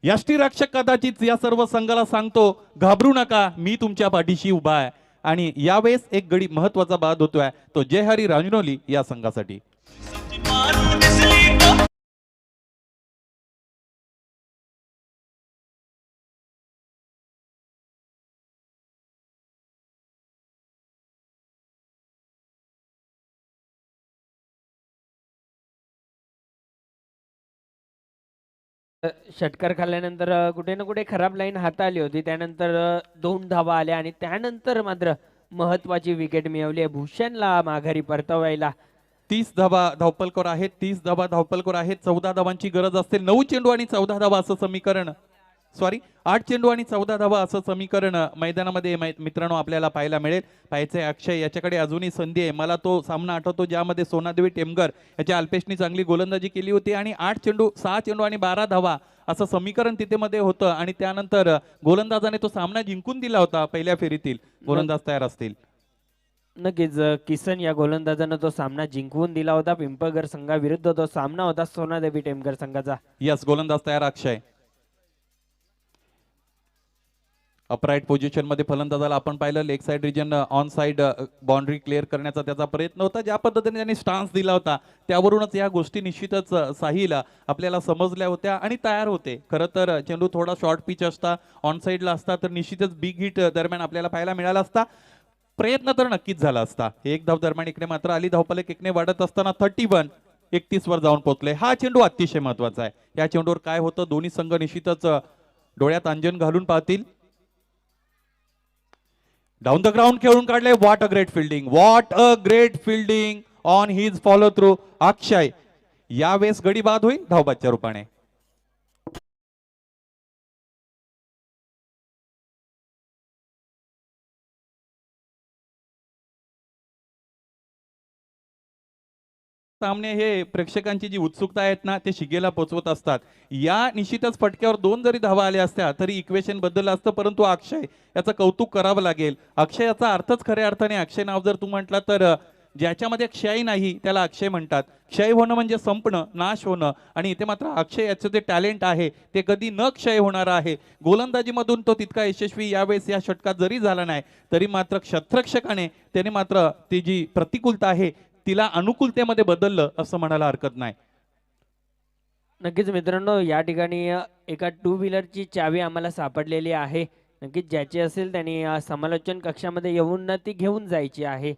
यष्टीरक्षक कदाचित या सर्व संघाला सांगतो घाबरू नका, मी तुमच्या पाठीशी उभा आहे. आणि यावेळेस एक गडी महत्वाचा बाद होतोय तो जय हरी रांजनोली या संघासाठी. षटकार खाल्ल्यानंतर कुठे ना कुठे खराब लाईन हाताळली होती. त्यानंतर 2 धावा आल्या आणि त्यानंतर मात्र महत्वाची विकेट मिळवली आहे. भूषणला माघारी परतवायला. 30 धावा धावपलकर आहेत. 30 धावा धावपलकर आहेत. 14 धावांची गरज असते. 9 चेंडू आणि 14 धावा असं समीकरण 8 चेंडू आणि 14 धावा असं समीकरण मैदानामध्ये मित्रांनो आपल्याला पाहायला मिळेल. पाहायचंय अक्षय याच्याकडे अजूनही संधी आहे. मला तो सामना आठवतो ज्यामध्ये सोनादेवी टेमगर याच्या अल्पेशनी चांगली गोलंदाजी केली होती आणि 6 चेंडू आणि 12 धावा असं समीकरण तिथे मध्ये होतं आणि त्यानंतर गोलंदाजाने तो सामना जिंकून दिला होता पहिल्या फेरीतील. गोलंदाज तयार असतील. नक्कीच किसन या गोलंदाजानं तो सामना जिंकवून दिला होता. पिंपळगर संघाविरुद्ध तो सामना होता सोनादेवी टेमगर संघाचा. यस गोलंदाज तयार अक्षय. अपराईट पोझिशन मध्ये फलंदाजाला आपण पाहिलं leg side region on side boundary clear करण्याचा त्याचा प्रयत्न होता. ज्या पद्धतीने त्यांनी स्टान्स दिला होता त्यावरूनच या गोष्टी निश्चितच साहिल आपल्याला समजल्या होत्या आणि तयार होते. खरं तर चेंडू थोडा शॉर्ट पिच असता, ऑन साइडला असता तर निश्चितच बिग हिट दरम्यान आपल्याला पाहायला मिळाला असता. प्रयत्न तर नक्कीच झाला असता. एक धाव दरम्यान इकडे मात्र आली धावफलक एकने वाढत असताना 31 वर जाऊन पोहोचले. हा चेंडू अतिशय महत्वाचा आहे. या चेंडूवर काय होतं दोन्ही संघ निश्चितच डोळ्यात अंजन घालून पाहतील. डाऊन द ग्राउंड खेळून काढले. What a great fielding on his follow through. Akshay यावेळेस गडी बाद होईल धावबादच्या रूपाने. सामने हे प्रेक्षकांची जी उत्सुकता आहेत ना ते शिगेला पोहोचवत असतात. या निश्चितच फटक्यावर 2 जरी धावा आल्या असत्या तरी इक्वेशन बदललं असतं. परंतु अक्षय याचं कौतुक करावं लागेल. अक्षय याचा अर्थच खऱ्या अर्थाने अक्षय नाव जर तू म्हटला तर ज्याच्यामध्ये क्षय नाही त्याला अक्षय म्हणतात. क्षय होणं म्हणजे संपणं, नाश होणं, आणि इथे मात्र अक्षय याचं जे टॅलेंट आहे ते कधी न क्षय होणारं आहे. गोलंदाजीमधून तो तितका यशस्वी यावेळेस या षटकात जरी झाला नाही तरी मात्र क्षेत्ररक्षकाने त्याने मात्र ती जी प्रतिकूलता आहे तिला अनुकूलतेमध्ये बदललं असं म्हणायला हरकत नाही. नक्कीच मित्रांनो, या ठिकाणी एका टू व्हीलरची चावी आम्हाला सापडलेली आहे. नक्कीच ज्याची असेल त्यांनी समालोचन कक्षामध्ये येऊन ती घेऊन जायची आहे.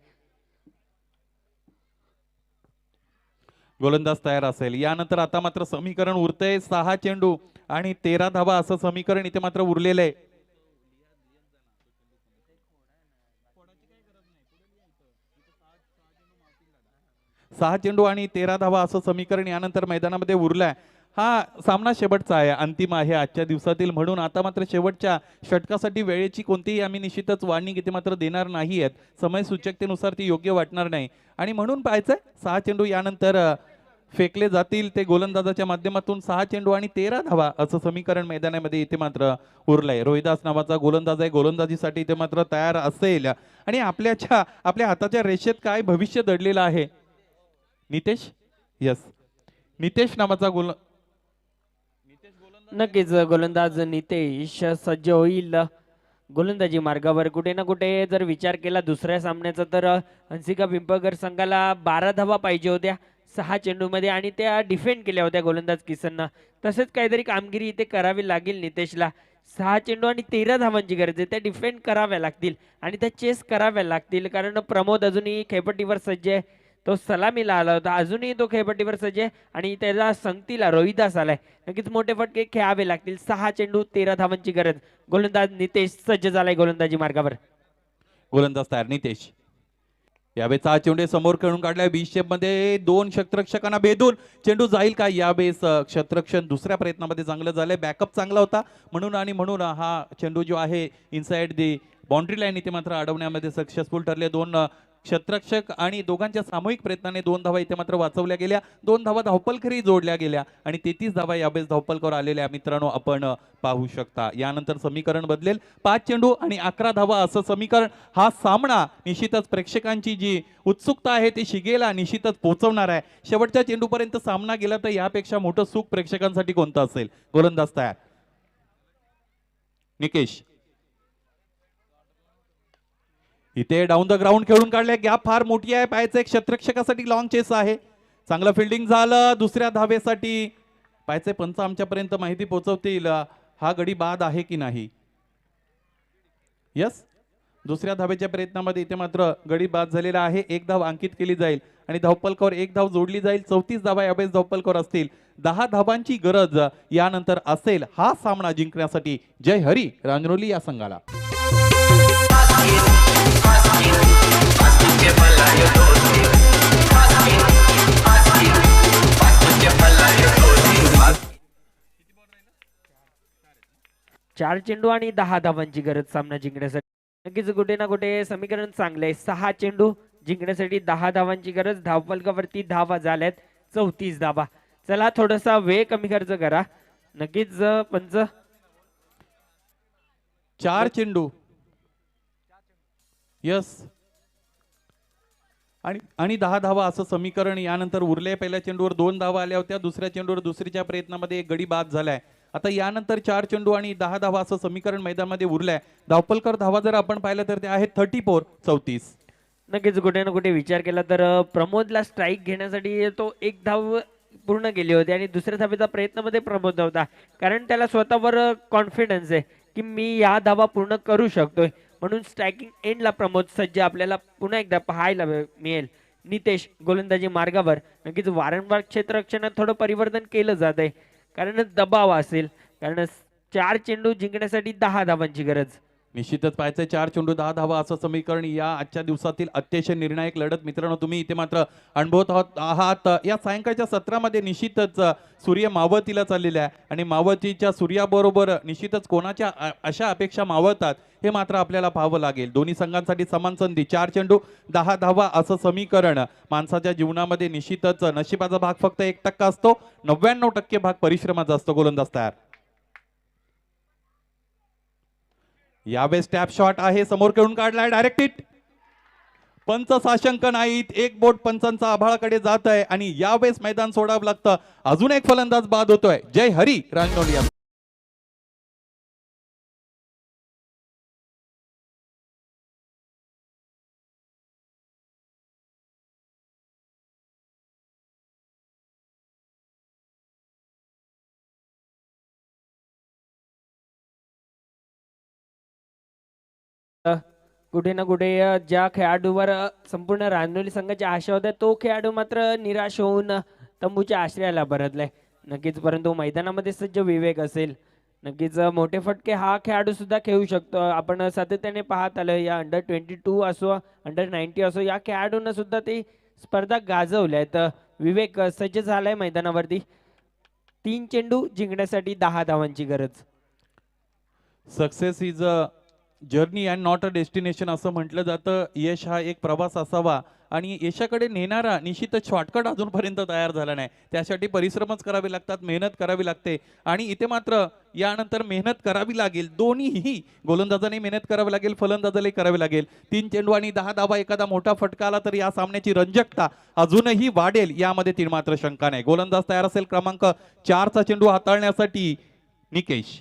गोलंदाज तयार असेल. यानंतर आता मात्र समीकरण उरतंय 6 चेंडू आणि 13 धावा असं समीकरण इथे मात्र उरलेलं आहे. 6 चेंडू आणि 13 धावा असं समीकरण यानंतर मैदानामध्ये उरलंय. हा सामना शेवटचा आहे, अंतिम आहे आजच्या दिवसातील, म्हणून आता मात्र शेवटच्या षटकासाठी वेळेची कोणतीही आम्ही निश्चितच वाढणी किती मात्र देणार नाही आहेत. समय सूचकतेनुसार ती योग्य वाटणार नाही आणि म्हणून पाहायचंय 6 चेंडू यानंतर फेकले जातील ते गोलंदाजाच्या माध्यमातून. 6 चेंडू आणि 13 धावा असं समीकरण मैदानामध्ये इथे मात्र उरलंय. रोहिदास नावाचा गोलंदाज आहे, गोलंदाजीसाठी इथे मात्र तयार असेल आणि आपल्या हाताच्या रेषेत काय भविष्य दडलेलं आहे. नितेश, यस, नितेश नावाचा नक्कीच गोलंदाज नितेश सज्ज होईल गोलंदाजी मार्गावर. कुठे ना कुठे जर विचार केला दुसऱ्या सामन्याचा तर हंसिका पिंपळकर संघाला 12 धावा पाहिजे होत्या 6 चेंडूमध्ये आणि त्या डिफेंड केल्या होत्या गोलंदाज किसननं. तसेच काहीतरी कामगिरी इथे करावी लागेल नितेशला. 6 चेंडू आणि 13 धावांची गरज आहे, त्या डिफेंड कराव्या लागतील आणि त्या चेस कराव्या लागतील, कारण प्रमोद अजूनही खेळपट्टीवर सज्ज आहे. तो सलामीला आला होता, अजूनही तो खेळपट्टीवर सज्ज आहे आणि त्याला संगतीला रोहिदास आलाय. नक्कीच मोठे फटके खेळावे लागतील. 6 चेंडू 13 धावांची गरज. गोलंदाज नितेश सज्ज झालाय गोलंदाजी मार्गावर. गोलंदाज तयार नितेश. यावेळेस 6 चेंडू समोर खेळून काढलाय 20 शेप मध्ये, 2 क्षेत्ररक्षकांना भेदून चेंडू जाईल का. यावेळेस क्षेत्ररक्षण दुसऱ्या प्रयत्नामध्ये चांगलं झालंय, बॅकअप चांगला होता म्हणून हा चेंडू जो आहे इनसाइड दी बाउंड्री लाईन इथे मात्र अडवण्यामध्ये सक्सेसफुल ठरले. 2 क्षेत्ररक्षक आणि दोघांच्या सामूहिक प्रयत्नाने 2 धावा इथे मात्र वाचवल्या गेल्या. 2 धावा धावपलखरी जोडल्या गेल्या आणि 33 धावा यावेळेस धावपलकर आलेल्या मित्रांनो आपण पाहू शकता. यानंतर समीकरण बदलेल. 5 चेंडू आणि 11 धावा असं समीकरण. हा सामना निश्चितच प्रेक्षकांची जी उत्सुकता आहे ती शिगेला निश्चितच पोहोचवणार आहे. शेवटच्या चेंडूपर्यंत सामना गेला तर यापेक्षा मोठं सुख प्रेक्षकांसाठी कोणतं असेल. गोलंदाज तयार निकेश. इथे डाऊन द ग्राउंड खेळून काढले, गॅप फार मोठी आहे. पाहायचं एक क्षेत्ररक्षकासाठी लॉंग चेस आहे, चांगलं फिल्डिंग झालं. दुसऱ्या धावेसाठी पाहायचंय पंच आमच्यापर्यंत माहिती पोहोचवतील हा गडी बाद आहे की नाही. यस, दुसऱ्या धावेच्या प्रयत्नामध्ये इथे मात्र गडी बाद झालेला आहे. 1 धाव अंकित केली जाईल आणि धावपलकर 1 धाव जोडली जाईल. 34 धावा यावेळेस धावपलकर असतील. 10 धावांची गरज यानंतर असेल हा सामना जिंकण्यासाठी. जय हरी रांजनोली या संघाला. चार चेंडू आणि 10 धावांची गरज सामना जिंकण्यासाठी. नक्कीच कुठे ना कुठे समीकरण चांगले आहे. 6 चेंडू जिंकण्यासाठी 10 धावांची गरज. धावफलकावरती धावा झाल्यात 34 धावा. चला थोडासा वेळ कमी खर्च करा. नक्कीच पंच 4 चेंडू. यस, आणि 10 धावा असं समीकरण यानंतर उरले. पहिल्या चेंडूवर 2 धावा आल्या होत्या, दुसऱ्या चेंडूवर दुसरीच्या प्रयत्नामध्ये एक गडी बाद झालाय. आता यानंतर 4 चेंडू आणि 10 धावा असं समीकरण मैदानामध्ये उरलंय. धावपलकर धावा जर आपण पाहिलं तर ते आहेत 34. नक्कीच कुठे ना कुठे विचार केला तर प्रमोदला स्ट्राईक घेण्यासाठी तो 1 धाव पूर्ण केली होती आणि दुसऱ्या धावेचा प्रयत्नामध्ये प्रमोद होता, कारण त्याला स्वतःवर कॉन्फिडन्स आहे की मी या धावा पूर्ण करू शकतोय. म्हणून स्ट्रायकिंग एंडला प्रमोद सज्ज आपल्याला पुन्हा एकदा पाहायला मिळेल. नितेश गोलंदाजी मार्गावर. नक्कीच वारंवार क्षेत्ररक्षणात थोडं परिवर्तन केलं जात आहे, कारण दबाव असेल, कारण 4 चेंडू जिंकण्यासाठी 10 धावांची गरज. निश्चितच पाहायचंय 4 चेंडू 10 धावा असं समीकरण. या आजच्या दिवसातील अतिशय निर्णायक लढत मित्रांनो तुम्ही इथे मात्र अनुभवत आहात. या सायंकाळच्या सत्रामध्ये निश्चितच सूर्य मावळतीला चाललेला आहे आणि मावळतीच्या सूर्याबरोबर निश्चितच कोणाच्या अशा अपेक्षा मावळतात हे मात्र आपल्याला पाहावं लागेल. दोन्ही संघांसाठी समान संधी. 4 चेंडू 10 धावा असं समीकरण. माणसाच्या जीवनामध्ये निश्चितच नशिबाचा भाग फक्त 1% असतो, 99% भाग परिश्रमाचा असतो. गोलंदाज तयार. यावेळेस टॅप शॉट आहे, समोर खेळून काढलाय, डायरेक्ट हिट. पंच साशंक नाहीत, एक बोट पंचांचा आभाळाकडे जात आहे आणि यावेळेस मैदान सोडावं लागतं. अजून एक फलंदाज बाद होतोय. जय हरी रांगणोली. कुठे ना कुठे ज्या खेळाडूवर संपूर्ण रांजोली संघाची आशा होत्या तो खेळाडू मात्र निराश होऊन तंबूच्या आश्रयाला परतलाय. नक्कीच, परंतु मैदानामध्ये सज्ज विवेक असेल. नक्कीच मोठे फटके हा खेळाडू सुद्धा खेळू शकतो. आपण सातत्याने पाहत आलो या अंडर 22 असो अंडर 90 असो या खेळाडूंना सुद्धा ते स्पर्धा गाजवल्या आहेत. विवेक सज्ज झालाय मैदानावरती. 3 चेंडू जिंकण्यासाठी 10 धावांची गरज. Success is a journey and not a destination असं म्हटलं जातं. यश हा एक प्रवास असावा आणि यशाकडे नेणारा निश्चितच शॉर्टकट अजूनपर्यंत तयार झाला नाही. त्यासाठी परिश्रमच करावे लागतात, मेहनत करावी लागते आणि इथे मात्र यानंतर मेहनत करावी लागेल. दोन्हीही गोलंदाजाने मेहनत करावी लागेल, फलंदाजालाही करावी लागेल. 3 चेंडू आणि 10 धावा, एखादा मोठा फटका आला तर या सामन्याची रंजकता अजूनही वाढेल, यामध्ये तीन मात्र शंका नाही. गोलंदाज तयार असेल क्रमांक 4चा चेंडू हाताळण्यासाठी निकेश.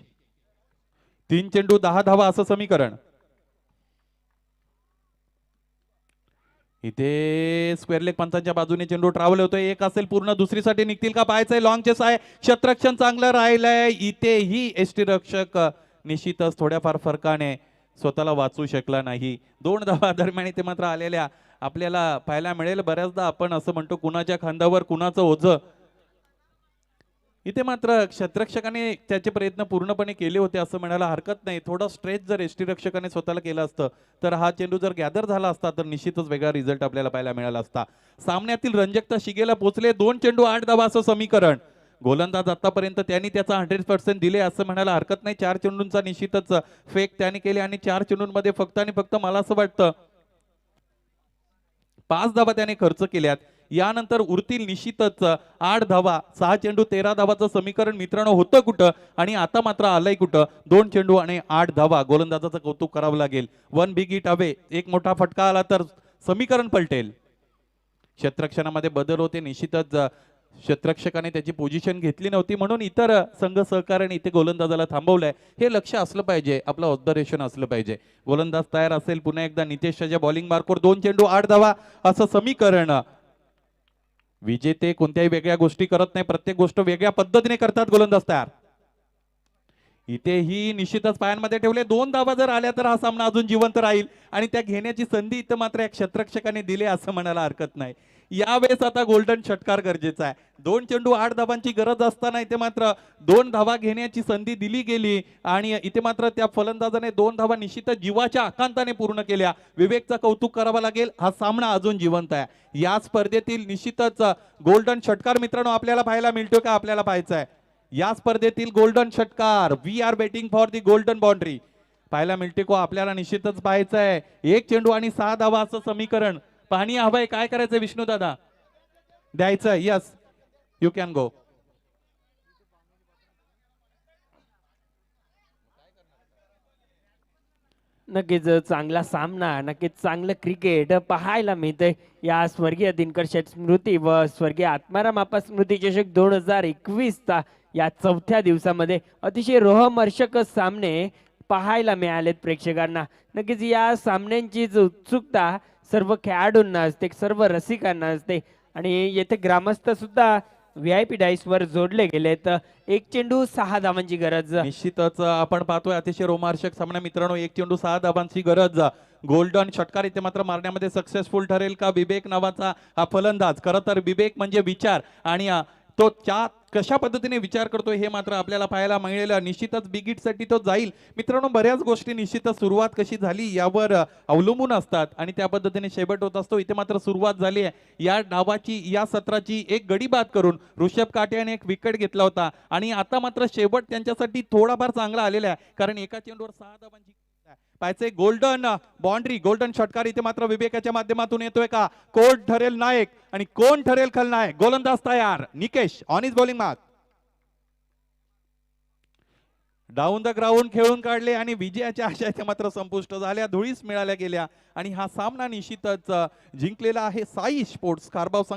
3 चेंडू 10 धावा असं समीकरण. इथे स्क्वेअर लेग पंचांच्या बाजूने चेंडू ट्रॅव्हल होतोय. एक असेल पूर्ण, दुसरीसाठी निघतील का? पाहायचंय. लॉंग चेस आहे, क्षेत्ररक्षण चांगलं राहिलंय. इथेही यष्टीरक्षक निश्चितच थोड्याफार फरकाने स्वतःला वाचू शकला नाही. 2 धावा दरम्यान इथे मात्र आलेल्या आपल्याला पाहायला मिळेल. बऱ्याचदा आपण असं म्हणतो कुणाच्या खांद्यावर कुणाचं ओझं. इथे मात्र क्षेत्ररक्षकाने त्याचे प्रयत्न पूर्णपणे केले होते असं म्हणायला हरकत नाही. थोडा स्ट्रेच जर यष्टीरक्षकाने स्वतःला केलं असतं तर हा चेंडू जर गॅदर झाला असता तर निश्चितच वेगळा रिझल्ट आपल्याला पाहायला मिळाला असता. सामन्यातील रंजकता शिगेला पोहोचले. 2 चेंडू 8 धावा असं समीकरण. गोलंदाज आतापर्यंत त्यांनी त्याचा 100% दिले असं म्हणायला हरकत नाही. 4 चेंडूंचा निश्चितच फेक त्याने केले आणि 4 चेंडूंमध्ये फक्त आणि फक्त मला असं वाटतं 5 धावा त्याने खर्च केल्यात. यानंतर उरतील निश्चितच 8 धावा. 6 चेंडू 13 धावाचं समीकरण मित्रांनो होतं कुठं आणि आता मात्र आलंय कुठं? 2 चेंडू आणि 8 धावा. गोलंदाजाचं कौतुक करावं लागेल. 1 बिग हिट अवे. एक मोठा फटका आला तर समीकरण पलटेल. क्षेत्ररक्षणामध्ये बदल होते. निश्चितच क्षेत्ररक्षकाने त्याची पोझिशन घेतली नव्हती म्हणून इतर संघ सहकार्याने इथे गोलंदाजाला थांबवलंय. हे लक्ष असलं पाहिजे, आपलं ऑब्झर्वेशन असलं पाहिजे. गोलंदाज तयार असेल पुन्हा एकदा नितेशच्या बॉलिंग मार्कवर. 2 चेंडू 8 धावा असं समीकरण. विजेते कोणत्याही वेगळ्या गोष्टी करत नाही, प्रत्येक गोष्ट वेगळ्या पद्धतीने करतात. गोलंदाज तयार. इथेही निश्चितच पायांमध्ये ठेवले. 2 धावा जर आल्या तर हा सामना अजून जिवंत राहील आणि त्या घेण्याची संधी इथं मात्र एक क्षेत्ररक्षकाने दिली असं म्हणायला हरकत नाही. यावेळेस आता गोल्डन षटकार गरजेचा आहे. 2 चेंडू 8 धावांची गरज असताना इथे मात्र 2 धावा घेण्याची संधी दिली गेली आणि इथे मात्र त्या फलंदाजाने 2 धावा निश्चितच जीवाच्या आकांताने पूर्ण केल्या. विवेकचं कौतुक करावं लागेल. हा सामना अजून जिवंत आहे. या स्पर्धेतील निश्चितच गोल्डन षटकार मित्रांनो आपल्याला पाहायला मिळतो का? आपल्याला पाहायचा आहे या स्पर्धेतील गोल्डन षटकार. We are waiting for the golden boundary. पाहायला मिळते को? आपल्याला निश्चितच पाहायचं आहे. 1 चेंडू आणि 6 धावा असं समीकरण. पाहणी हवंय. काय करायचंय विष्णू दादा? द्यायचं. Yes, you can go. नक्कीच चांगला सामना, नक्कीच चांगलं क्रिकेट पाहायला मिळतंय या स्वर्गीय दिनकर शेठ स्मृती व स्वर्गीय आत्माराम आप्पा स्मृती चषक 2021चा या 4थ्या दिवसामध्ये अतिशय रोमहर्षक सामने पाहायला मिळालेत प्रेक्षकांना. नक्कीच या सामन्यांची जी उत्सुकता सर्व खेळाडूंना असते, सर्व रसिकांना असते आणि येथे ग्रामस्थ सुद्धा VIP डाईस वर जोडले गेलेत. 1 चेंडू 6 धावांची गरज. निश्चितच आपण पाहतोय अतिशय रोमांचक सामना मित्रांनो. 1 चेंडू 6 धावांची गरज. गोल्डन षटकार इथे मात्र मारण्यामध्ये सक्सेसफुल ठरेल का विवेक नावाचा हा फलंदाज? खरं तर विवेक म्हणजे विचार आणि तो कशा पद्धतीने विचार करतोय हे मात्र आपल्याला पाहायला मिळेल. निश्चितच बिग हिट साठी तो जाईल. मित्रांनो बऱ्याच गोष्टी निश्चितच सुरुवात कशी झाली यावर अवलंबून असतात आणि त्या पद्धतीने शेवट होत असतो. इथे मात्र सुरुवात झाली आहे या डावाची, या सत्राची. एक गडी बाद करून ऋषभ काट्याने एक विकेट घेतला होता आणि आता मात्र शेवट त्यांच्यासाठी थोडाफार चांगला आलेला आहे कारण एका चेंडूवर 6 धावांची पाहिजे. गोल्डन बाउंड्री, गोल्डन षटकार इथे मात्र विवेकाच्या माध्यमातून येतोय का? कोण ठरेल नायक आणि कोण ठरेल खलनायक? गोलंदाज तयार. Nikesh on is bowling mark. Down the ground खेळून काढले आणि विजयाच्या आशा त्या मात्र संपुष्ट झाल्या, धुळीस मिळाल्या गेल्या आणि हा सामना निश्चितच जिंकलेला आहे साई स्पोर्ट्स कारबाव संघ.